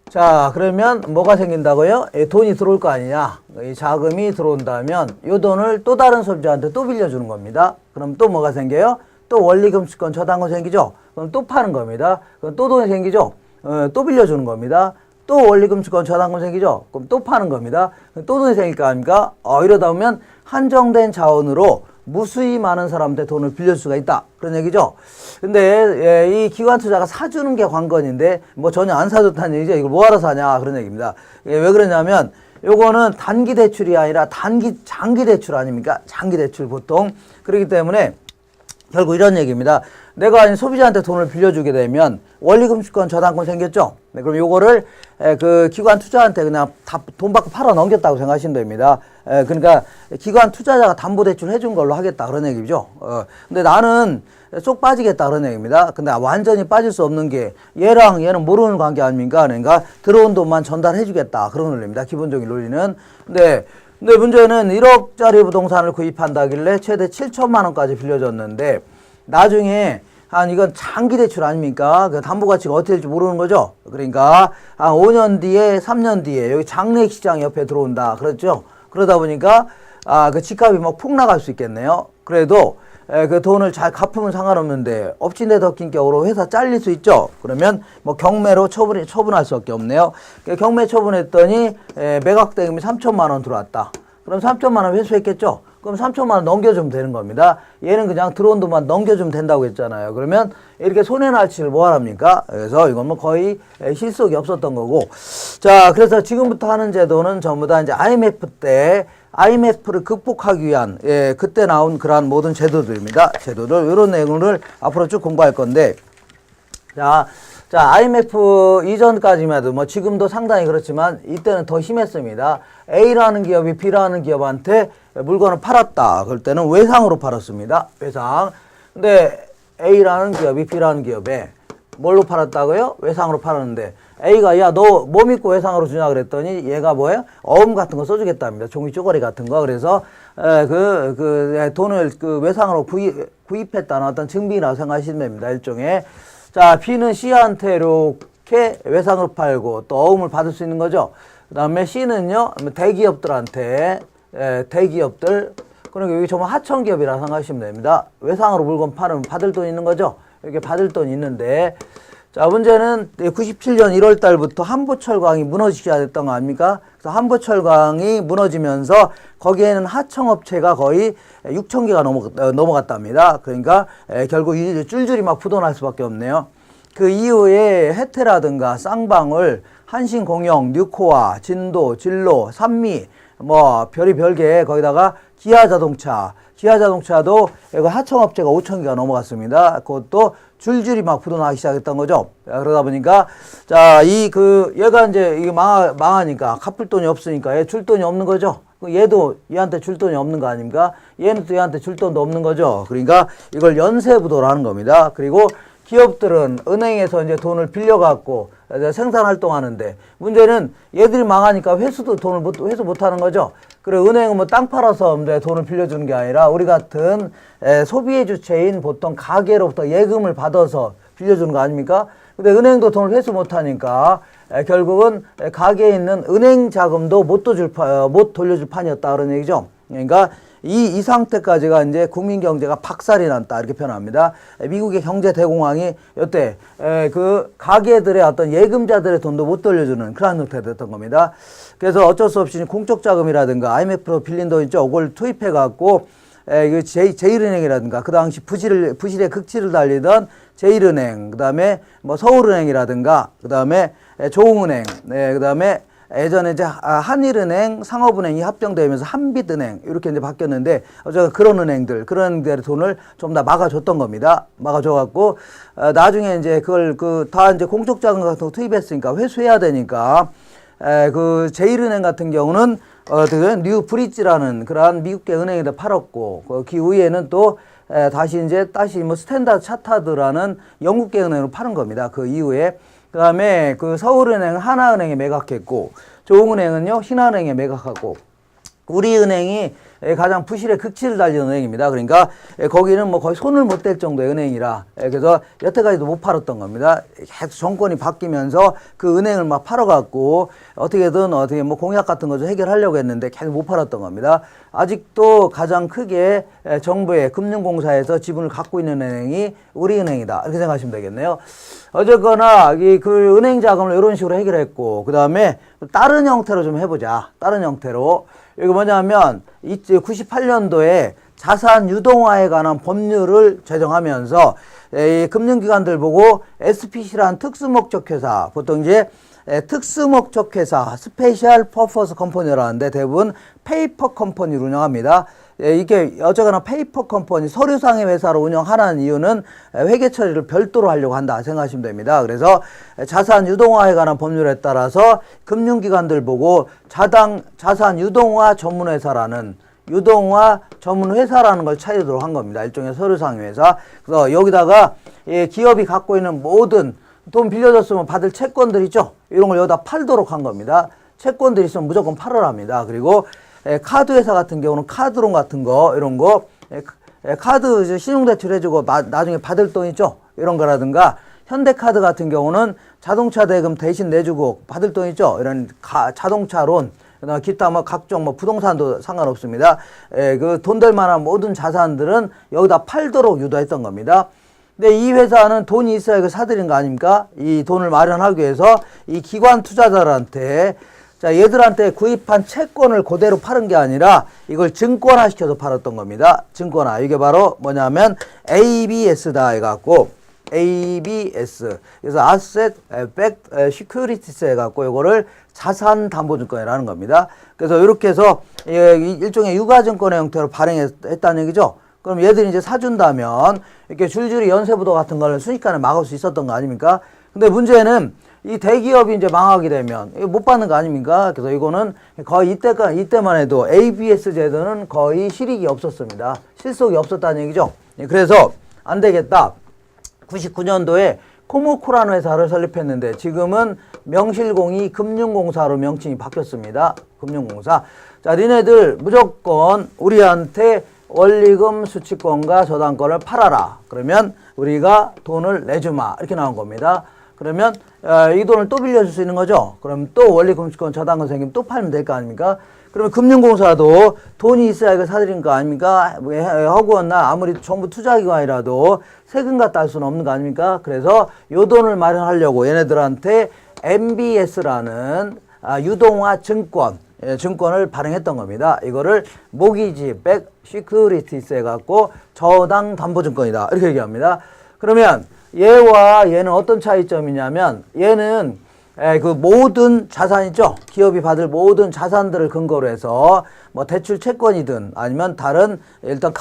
자, 그러면 뭐가 생긴다고요? 돈이 들어올 거 아니냐. 이 자금이 들어온다면 이 돈을 또 다른 소비자한테 또 빌려주는 겁니다. 그럼 또 뭐가 생겨요? 또 원리금 수권 저당권 생기죠? 그럼 또 파는 겁니다. 그럼 또 돈이 생기죠? 또 빌려주는 겁니다. 또 원리금 수권 저당권 생기죠? 그럼 또 파는 겁니다. 또 돈이 생길 거 아닙니까? 이러다 보면 한정된 자원으로 무수히 많은 사람한테 돈을 빌릴 수가 있다. 그런 얘기죠. 근데 이 기관 투자가 사주는 게 관건인데 뭐 전혀 안 사줬다는 얘기죠. 이걸 뭐하러 사냐 그런 얘기입니다. 왜 그러냐면 요거는 단기 대출이 아니라 장기 대출 아닙니까? 장기 대출 보통. 그렇기 때문에 결국 이런 얘기입니다. 내가 소비자한테 돈을 빌려주게 되면 원리금수권 저당권 생겼죠? 네, 그럼 요거를 그 기관 투자한테 그냥 다 돈 받고 팔아 넘겼다고 생각하시면 됩니다. 그러니까 기관 투자자가 담보대출 해준 걸로 하겠다 그런 얘기죠. 근데 나는 쏙 빠지겠다 그런 얘기입니다. 근데 완전히 빠질 수 없는 게 얘랑 얘는 모르는 관계 아닙니까? 그러니까 들어온 돈만 전달해 주겠다 그런 논리입니다. 기본적인 논리는. 근데 문제는 1억짜리 부동산을 구입한다길래 최대 7천만 원까지 빌려줬는데 나중에 이건 장기 대출 아닙니까? 그 담보 가치가 어떻게 될지 모르는 거죠. 그러니까 한 5년 뒤에 3년 뒤에 여기 장래익 시장 옆에 들어온다. 그렇죠? 그러다 보니까 그 집값이 막 폭락할 수 있겠네요. 그래도 그 돈을 잘 갚으면 상관없는데 엎친데 덮친 격으로 회사 잘릴 수 있죠. 그러면 뭐 경매로 처분할 수밖에 없네요. 경매 처분했더니 매각 대금이 3천만 원 들어왔다. 그럼 3천만 원 회수했겠죠. 그럼 3천만 원 넘겨주면 되는 겁니다. 얘는 그냥 들어온 돈만 넘겨주면 된다고 했잖아요. 그러면 이렇게 손해날치를 뭐하랍니까? 그래서 이건 뭐 거의 실속이 없었던 거고. 자, 그래서 지금부터 하는 제도는 전부 다 이제 IMF 때 IMF를 극복하기 위한 그때 나온 그러한 모든 제도들입니다. 제도들 이런 내용을 앞으로 쭉 공부할 건데, 자 IMF 이전까지만 해도 뭐 지금도 상당히 그렇지만 이때는 더 심했습니다. A라는 기업이 B라는 기업한테 물건을 팔았다. 그럴 때는 외상으로 팔았습니다. 외상. 근데 A라는 기업이 B라는 기업에 뭘로 팔았다고요? 외상으로 팔았는데 A가 야 너 뭐 믿고 외상으로 주냐 그랬더니 얘가 뭐예요? 어음 같은 거 써주겠답니다. 종이 쪼가리 같은 거. 그래서 돈을 그 외상으로 구입했다는 어떤 증빙이라고 생각하시면 됩니다. 일종의. 자, B는 C한테 이렇게 외상으로 팔고 또 어음을 받을 수 있는 거죠. 그 다음에 C는요, 대기업들한테, 대기업들, 그러니까 여기 정말 하청기업이라고 생각하시면 됩니다. 외상으로 물건 팔으면 받을 돈 있는 거죠. 이렇게 받을 돈이 있는데, 자, 문제는 97년 1월 달부터 한보철강이 무너지게 됐던 거 아닙니까? 그래서 한보철강이 무너지면서 거기에는 하청업체가 거의 6천 개가 넘어갔답니다. 그러니까 결국 줄줄이 막 부도날 수밖에 없네요. 그 이후에 혜태라든가 쌍방울, 한신공영, 뉴코아, 진도, 진로, 산미, 뭐 별이 별개 거기다가 기아자동차도 이거 하청업체가 5천 개가 넘어갔습니다. 그것도 줄줄이 막 부도나기 시작했던 거죠. 그러다 보니까 자, 얘가 이제 이게 망하니까 갚을 돈이 없으니까 얘 줄 돈이 없는 거죠. 얘도 얘한테 줄 돈이 없는 거 아닙니까? 얘는 또 얘한테 줄 돈도 없는 거죠. 그러니까 이걸 연쇄부도라는 겁니다. 그리고 기업들은 은행에서 이제 돈을 빌려갖고 생산활동하는데 문제는 얘들이 망하니까 회수도 회수 못하는 거죠. 그리고 은행은 뭐 땅 팔아서 돈을 빌려주는 게 아니라 우리 같은 소비의 주체인 보통 가게로부터 예금을 받아서 빌려주는 거 아닙니까? 근데 은행도 돈을 회수 못하니까 결국은 가게에 있는 은행 자금도 못 돌려줄 판이었다 그런 얘기죠. 그러니까 이 상태까지가 이제 국민 경제가 박살이 났다 이렇게 표현합니다. 미국의 경제 대공황이 여태 그 가게들의 어떤 예금자들의 돈도 못 돌려주는 그런 형태가 됐던 겁니다. 그래서 어쩔 수 없이 공적 자금이라든가 IMF로 빌린 돈 있죠. 그걸 투입해 갖고 제일은행이라든가 그 당시 부실의 극치를 달리던 제일은행, 그다음에 뭐 서울은행이라든가 그다음에 조흥은행, 그다음에 예전에 이제 한일은행, 상업은행이 합병되면서 한빛은행 이렇게 이제 바뀌었는데 어쨌든 그런 은행들의 돈을 좀 다 막아줬던 겁니다. 막아줘갖고 나중에 이제 그걸 다 이제 공적 자금 같은 거 투입했으니까 회수해야 되니까 그 제일은행 같은 경우는 뉴 브릿지라는 그러한 미국계 은행에다 팔았고 그 이후에는 또 다시 뭐 스탠다드 차타드라는 영국계 은행으로 파는 겁니다. 그 이후에. 그 다음에 그 서울은행은 하나은행에 매각했고, 조흥은행은요, 신한은행에 매각하고, 우리은행이 가장 부실의 극치를 달리는 은행입니다. 그러니까 거기는 뭐 거의 손을 못 댈 정도의 은행이라 그래서 여태까지도 못 팔았던 겁니다. 계속 정권이 바뀌면서 그 은행을 막 팔아갖고 어떻게 뭐 공약 같은 거 좀 해결하려고 했는데 계속 못 팔았던 겁니다. 아직도 가장 크게 정부의 금융공사에서 지분을 갖고 있는 은행이 우리은행이다. 이렇게 생각하시면 되겠네요. 어쨌거나 그 은행 자금을 이런 식으로 해결했고 그 다음에 다른 형태로 좀 해보자. 다른 형태로. 이거 뭐냐면 98년도에 자산 유동화에 관한 법률을 제정하면서 이 금융기관들 보고 SPC라는 특수목적회사, 보통 이제 특수목적회사, 스페셜 퍼포스 컴퍼니라고 하는데 대부분 페이퍼 컴퍼니를 운영합니다. 이게 어쨌거나 페이퍼 컴퍼니, 서류상의 회사로 운영하는 이유는 회계 처리를 별도로 하려고 한다 생각하시면 됩니다. 그래서 자산 유동화에 관한 법률에 따라서 금융기관들 보고 자산 유동화 전문회사라는 유동화 전문회사라는 걸 차리도록 한 겁니다. 일종의 서류상의 회사. 그래서 여기다가 기업이 갖고 있는 모든 돈 빌려줬으면 받을 채권들 있죠? 이런 걸 여기다 팔도록 한 겁니다. 채권들 있으면 무조건 팔으랍니다. 그리고 카드 회사 같은 경우는 카드론 같은 거, 이런 거, 카드 신용대출 해주고 나중에 받을 돈 있죠? 이런 거라든가, 현대카드 같은 경우는 자동차 대금 대신 내주고 받을 돈 있죠? 이런 자동차론, 그다음에 기타 뭐 각종 뭐 부동산도 상관없습니다. 그 돈 될 만한 모든 자산들은 여기다 팔도록 유도했던 겁니다. 근데 이 회사는 돈이 있어야 이거 사들인 거 아닙니까? 이 돈을 마련하기 위해서 이 기관 투자자들한테 자, 얘들한테 구입한 채권을 그대로 파는 게 아니라 이걸 증권화 시켜서 팔았던 겁니다. 증권화. 이게 바로 뭐냐면 ABS다 해갖고 ABS. 그래서 Asset Backed Securities 해갖고 이거를 자산담보증권이라는 겁니다. 그래서 이렇게 해서 일종의 유가증권의 형태로 발행했다는 얘기죠. 그럼 얘들이 이제 사준다면 이렇게 줄줄이 연쇄부도 같은 걸 순식간에 막을 수 있었던 거 아닙니까? 근데 문제는 이 대기업이 이제 망하게 되면 못 받는 거 아닙니까? 그래서 이거는 거의 이때만 해도 ABS 제도는 거의 실익이 없었습니다. 실속이 없었다는 얘기죠. 그래서 안 되겠다. 99년도에 코모코라는 회사를 설립했는데 지금은 명실공히 금융공사로 명칭이 바뀌었습니다. 금융공사. 자, 니네들 무조건 우리한테 원리금 수취권과 저당권을 팔아라. 그러면 우리가 돈을 내주마. 이렇게 나온 겁니다. 그러면 이 돈을 또 빌려줄 수 있는 거죠. 그럼 또 원리금수권 저당권 생기면 또 팔면 될 거 아닙니까? 그러면 금융공사도 돈이 있어야 이거 사들인 거 아닙니까? 허구였나 아무리 정부 투자기관이라도 세금과 딸 수는 없는 거 아닙니까? 그래서 요 돈을 마련하려고 얘네들한테 MBS라는 유동화 증권을 발행했던 겁니다. 이거를 모기지 백 시큐리티스 해갖고 저당 담보증권이다 이렇게 얘기합니다. 그러면 얘와 얘는 어떤 차이점이냐면 얘는 그 모든 자산 있죠. 기업이 받을 모든 자산들을 근거로 해서 뭐 대출 채권이든 아니면 다른 일단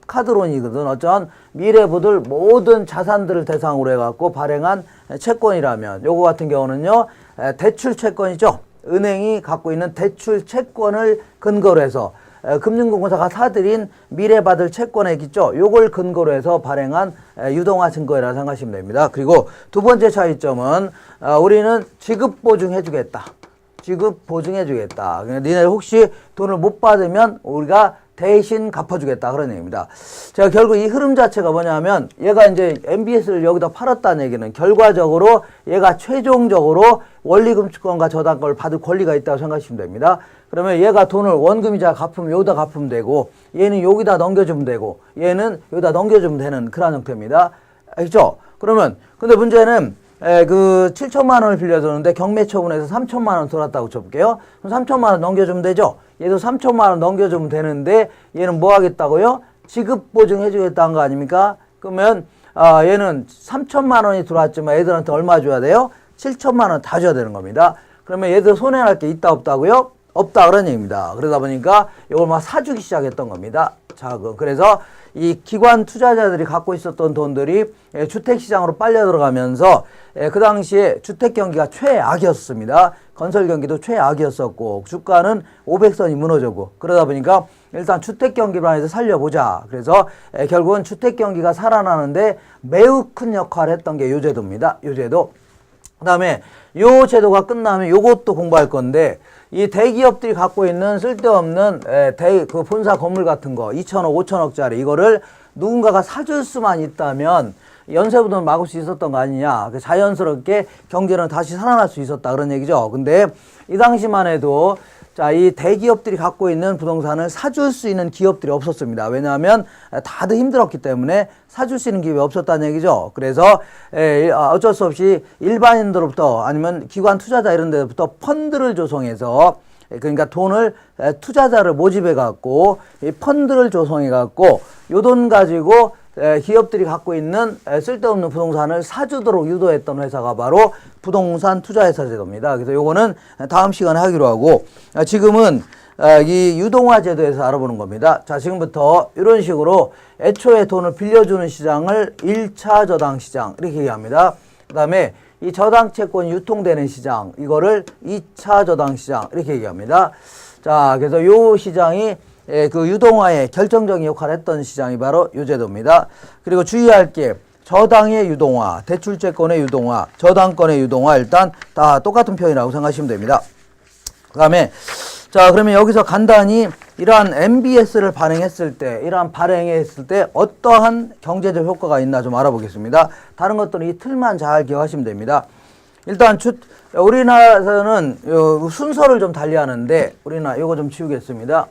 카드론이든 어떤 미래부들 모든 자산들을 대상으로 해갖고 발행한 채권이라면 요거 같은 경우는요 대출 채권이죠. 은행이 갖고 있는 대출 채권을 근거로 해서 금융공사가 사들인 미래받을 채권액 있죠. 요걸 근거로 해서 발행한 유동화 증권이라고 생각하시면 됩니다. 그리고 두 번째 차이점은 우리는 지급 보증해주겠다. 지급 보증해주겠다. 그러니까 니네 혹시 돈을 못 받으면 우리가 대신 갚아주겠다 그런 얘기입니다. 제가 결국 이 흐름 자체가 뭐냐면 얘가 이제 MBS를 여기다 팔았다는 얘기는 결과적으로 얘가 최종적으로 원리금권과 저당권을 받을 권리가 있다고 생각하시면 됩니다. 그러면 얘가 돈을 원금이자 갚으면 여기다 갚으면 되고 얘는 여기다 넘겨주면 되고 얘는 여기다 넘겨주면 되는 그런 형태입니다. 알죠? 그러면 근데 문제는 그 7천만 원을 빌려줬는데 경매처분에서 3천만 원 들어왔다고 쳐볼게요. 그럼 3천만 원 넘겨주면 되죠? 얘도 3천만 원 넘겨주면 되는데 얘는 뭐 하겠다고요? 지급 보증해주겠다는 거 아닙니까? 그러면 얘는 3천만 원이 들어왔지만 애들한테 얼마 줘야 돼요? 7천만 원 다 줘야 되는 겁니다. 그러면 얘들 손해날 게 있다 없다고요? 없다 그런 얘기입니다. 그러다 보니까 이걸 막 사주기 시작했던 겁니다. 자금. 그래서 이 기관 투자자들이 갖고 있었던 돈들이 주택시장으로 빨려 들어가면서 그 당시에 주택 경기가 최악이었습니다. 건설 경기도 최악이었었고 주가는 500선이 무너졌고 그러다 보니까 일단 주택 경기만 해서 살려보자. 그래서 결국은 주택 경기가 살아나는데 매우 큰 역할을 했던 게 요 제도입니다. 요 제도. 그 다음에 요 제도가 끝나면 요것도 공부할 건데 이 대기업들이 갖고 있는 쓸데없는 그 본사 건물 같은 거 2천억, 5천억짜리 이거를 누군가가 사줄 수만 있다면 연쇄부도를 막을 수 있었던 거 아니냐. 자연스럽게 경제는 다시 살아날 수 있었다 그런 얘기죠. 근데 이 당시만 해도 자, 이 대기업들이 갖고 있는 부동산을 사줄 수 있는 기업들이 없었습니다. 왜냐하면 다들 힘들었기 때문에 사줄 수 있는 기업이 없었다는 얘기죠. 그래서 어쩔 수 없이 일반인들로부터 아니면 기관 투자자 이런 데부터 펀드를 조성해서 그러니까 돈을 투자자를 모집해 갖고 이 펀드를 조성해 갖고 요 돈 가지고 기업들이 갖고 있는 쓸데없는 부동산을 사주도록 유도했던 회사가 바로 부동산 투자회사 제도입니다. 그래서 요거는 다음 시간에 하기로 하고 지금은 이 유동화 제도에서 알아보는 겁니다. 자, 지금부터 이런 식으로 애초에 돈을 빌려주는 시장을 1차 저당 시장 이렇게 얘기합니다. 그 다음에 이 저당 채권이 유통되는 시장 이거를 2차 저당 시장 이렇게 얘기합니다. 자, 그래서 요 시장이 그 유동화에 결정적인 역할을 했던 시장이 바로 요 제도입니다. 그리고 주의할 게 저당의 유동화, 대출채권의 유동화, 저당권의 유동화 일단 다 똑같은 표현이라고 생각하시면 됩니다. 그 다음에 자 그러면 여기서 간단히 이러한 MBS를 발행했을 때 이러한 발행했을 때 어떠한 경제적 효과가 있나 좀 알아보겠습니다. 다른 것들은 이 틀만 잘 기억하시면 됩니다. 일단 우리나라에서는 순서를 좀 달리하는데 이거 좀 지우겠습니다.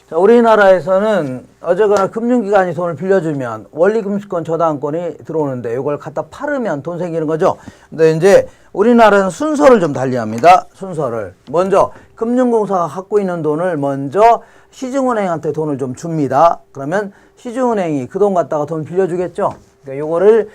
자, 우리나라에서는 어쨌거나 금융기관이 돈을 빌려주면 원리금수권 저당권이 들어오는데 이걸 갖다 팔으면 돈 생기는 거죠. 근데 이제 우리나라는 순서를 좀 달리합니다. 순서를. 먼저 금융공사가 갖고 있는 돈을 먼저 시중은행한테 돈을 좀 줍니다. 그러면 시중은행이 그 돈 갖다가 돈 빌려주겠죠. 그러니까 요거를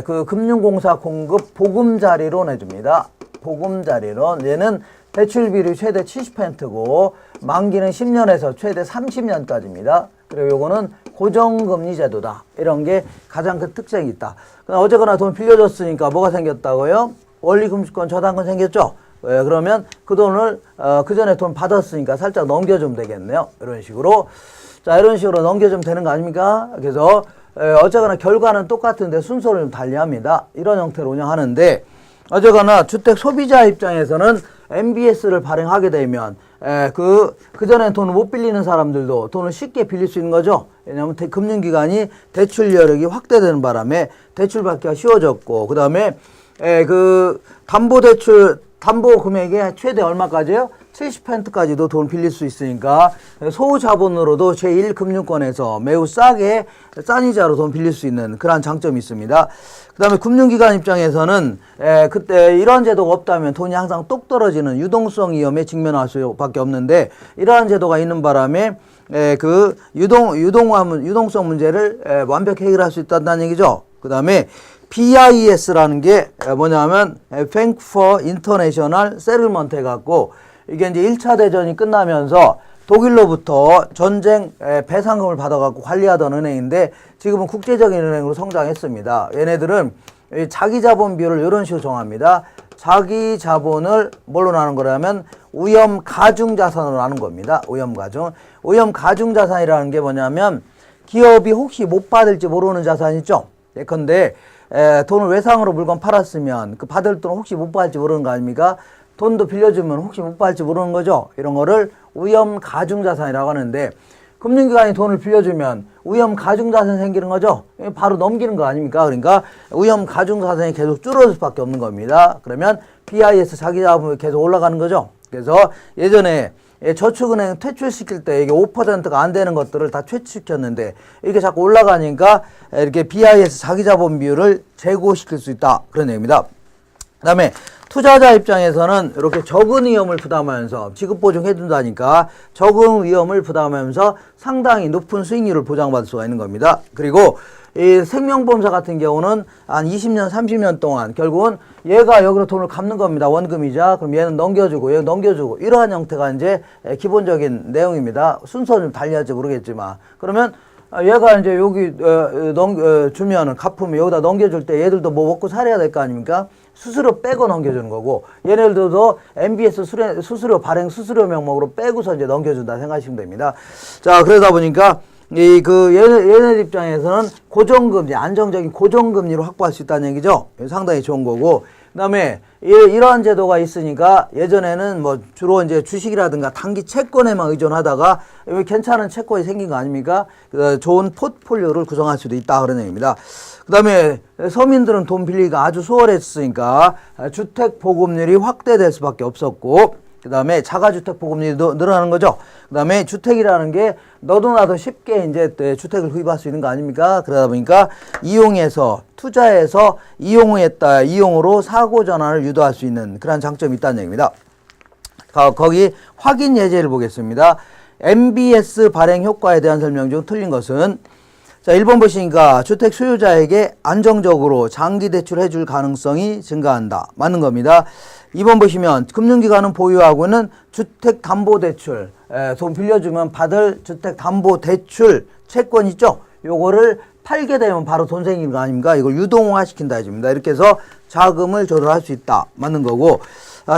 그 금융공사 공급 보금자리로 내줍니다. 보금자리로. 얘는 대출 비율이 최대 70%고 만기는 10년에서 최대 30년까지입니다. 그리고 요거는 고정금리 제도다. 이런 게 가장 큰 특징이 있다. 어쨌거나 돈 빌려줬으니까 뭐가 생겼다고요? 원리금수권 저당권 생겼죠? 그러면 그 돈을 그 전에 돈 받았으니까 살짝 넘겨주면 되겠네요. 이런 식으로. 자, 이런 식으로 넘겨주면 되는 거 아닙니까? 그래서 어쨌거나 결과는 똑같은데 순서를 좀 달리합니다. 이런 형태로 운영하는데 어쨌거나 주택 소비자 입장에서는 MBS를 발행하게 되면 그 전에 돈을 못 빌리는 사람들도 돈을 쉽게 빌릴 수 있는 거죠. 왜냐하면 금융기관이 대출 여력이 확대되는 바람에 대출 받기가 쉬워졌고, 그 다음에 그 담보 금액의 최대 얼마까지요? 70%까지도 돈 빌릴 수 있으니까 소자본으로도 제1금융권에서 매우 싼 이자로 돈 빌릴 수 있는 그런 장점이 있습니다. 그 다음에 금융기관 입장에서는 그때 이러한 제도가 없다면 돈이 항상 똑 떨어지는 유동성 위험에 직면할 수밖에 없는데, 이러한 제도가 있는 바람에 그 유동성 문제를 완벽히 해결할 수 있다는 얘기죠. 그 다음에 BIS라는 게 뭐냐면 Bank for International Settlement 해갖고, 이게 이제 1차 대전이 끝나면서 독일로부터 전쟁 배상금을 받아갖고 관리하던 은행인데 지금은 국제적인 은행으로 성장했습니다. 얘네들은 자기 자본 비율을 이런 식으로 정합니다. 자기 자본을 뭘로 나눈 거라면 위험 가중 자산으로 나눈 겁니다. 위험 가중 자산이라는 게 뭐냐면 기업이 혹시 못 받을지 모르는 자산 있죠. 예컨대 돈을 외상으로 물건 팔았으면 그 받을 돈 혹시 못 받을지 모르는 거 아닙니까? 돈도 빌려주면 혹시 못 받을지 모르는 거죠. 이런 거를 위험 가중자산이라고 하는데, 금융기관이 돈을 빌려주면 위험 가중자산이 생기는 거죠. 바로 넘기는 거 아닙니까? 그러니까 위험 가중자산이 계속 줄어들 수밖에 없는 겁니다. 그러면 BIS 자기자본이 계속 올라가는 거죠. 그래서 예전에 저축은행 퇴출시킬 때 이게 5%가 안 되는 것들을 다 퇴출시켰는데 이렇게 자꾸 올라가니까 이렇게 BIS 자기자본 비율을 제고시킬 수 있다. 그런 얘기입니다. 그 다음에 투자자 입장에서는 이렇게 적은 위험을 부담하면서 지급보증해준다니까 적은 위험을 부담하면서 상당히 높은 수익률을 보장받을 수가 있는 겁니다. 그리고 이 생명보험사 같은 경우는 한 20년, 30년 동안 결국은 얘가 여기로 돈을 갚는 겁니다. 원금이자. 그럼 얘는 넘겨주고, 얘는 넘겨주고. 이러한 형태가 이제 기본적인 내용입니다. 순서는 좀 달리할지 모르겠지만. 그러면 얘가 이제 여기 주면은 갚으면 여기다 넘겨줄 때 얘들도 뭐 먹고 살아야 될 거 아닙니까? 수수료 빼고 넘겨주는 거고, 얘네들도 MBS 수수료 발행 수수료 명목으로 빼고서 이제 넘겨준다 생각하시면 됩니다. 자, 그러다 보니까 얘네 입장에서는 고정금리, 안정적인 고정금리로 확보할 수 있다는 얘기죠. 상당히 좋은 거고, 그 다음에 이러한 제도가 있으니까 예전에는 뭐 주로 이제 주식이라든가 단기 채권에만 의존하다가 괜찮은 채권이 생긴 거 아닙니까? 좋은 포트폴리오를 구성할 수도 있다 그런 얘기입니다. 그 다음에 서민들은 돈 빌리기가 아주 수월했으니까 주택 보급률이 확대될 수밖에 없었고, 그 다음에 자가주택 보급률이 늘어나는 거죠. 그 다음에 주택이라는 게 너도 나도 쉽게 이제 주택을 구입할 수 있는 거 아닙니까? 그러다 보니까 투자해서 이용으로 사고 전환을 유도할 수 있는 그런 장점이 있다는 얘기입니다. 거기 확인 예제를 보겠습니다. MBS 발행 효과에 대한 설명 중 틀린 것은, 자, 1번 보시니까 주택 소유자에게 안정적으로 장기 대출해 줄 가능성이 증가한다. 맞는 겁니다. 2번 보시면 금융기관은 보유하고 있는 주택담보대출, 돈 빌려주면 받을 주택담보대출 채권 있죠? 요거를 팔게 되면 바로 돈 생기는 거 아닙니까? 이걸 유동화 시킨다 해줍니다. 이렇게 해서 자금을 조달할 수 있다. 맞는 거고,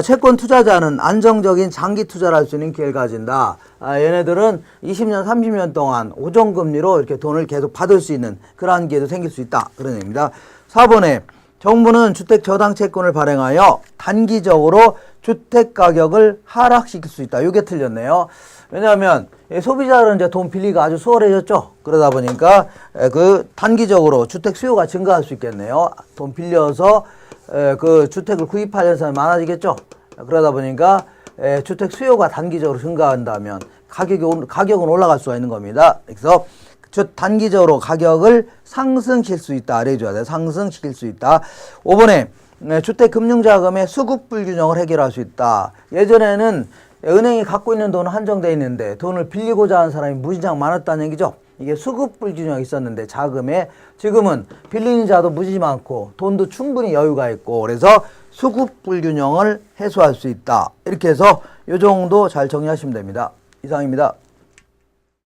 채권 투자자는 안정적인 장기 투자를 할 수 있는 기회를 가진다. 얘네들은 20년, 30년 동안 고정금리로 이렇게 돈을 계속 받을 수 있는 그러한 기회도 생길 수 있다. 그런 얘기입니다. 4번에 정부는 주택 저당 채권을 발행하여 단기적으로 주택 가격을 하락시킬 수 있다. 이게 틀렸네요. 왜냐하면 소비자들은 이제 돈 빌리기가 아주 수월해졌죠. 그러다 보니까 그 단기적으로 주택 수요가 증가할 수 있겠네요. 돈 빌려서 그 주택을 구입하려는 사람이 많아지겠죠. 그러다 보니까 주택 수요가 단기적으로 증가한다면 가격은 올라갈 수가 있는 겁니다. 그래서 단기적으로 가격을 상승시킬 수 있다. 알아줘야 돼. 상승시킬 수 있다. 5번에 주택금융자금의 수급 불균형을 해결할 수 있다. 예전에는 은행이 갖고 있는 돈은 한정되어 있는데 돈을 빌리고자 하는 사람이 무진장 많았다는 얘기죠. 이게 수급 불균형이 있었는데 자금에 지금은 빌리는 자도 무지 많고 돈도 충분히 여유가 있고 그래서 수급 불균형을 해소할 수 있다. 이렇게 해서 이 정도 잘 정리하시면 됩니다. 이상입니다.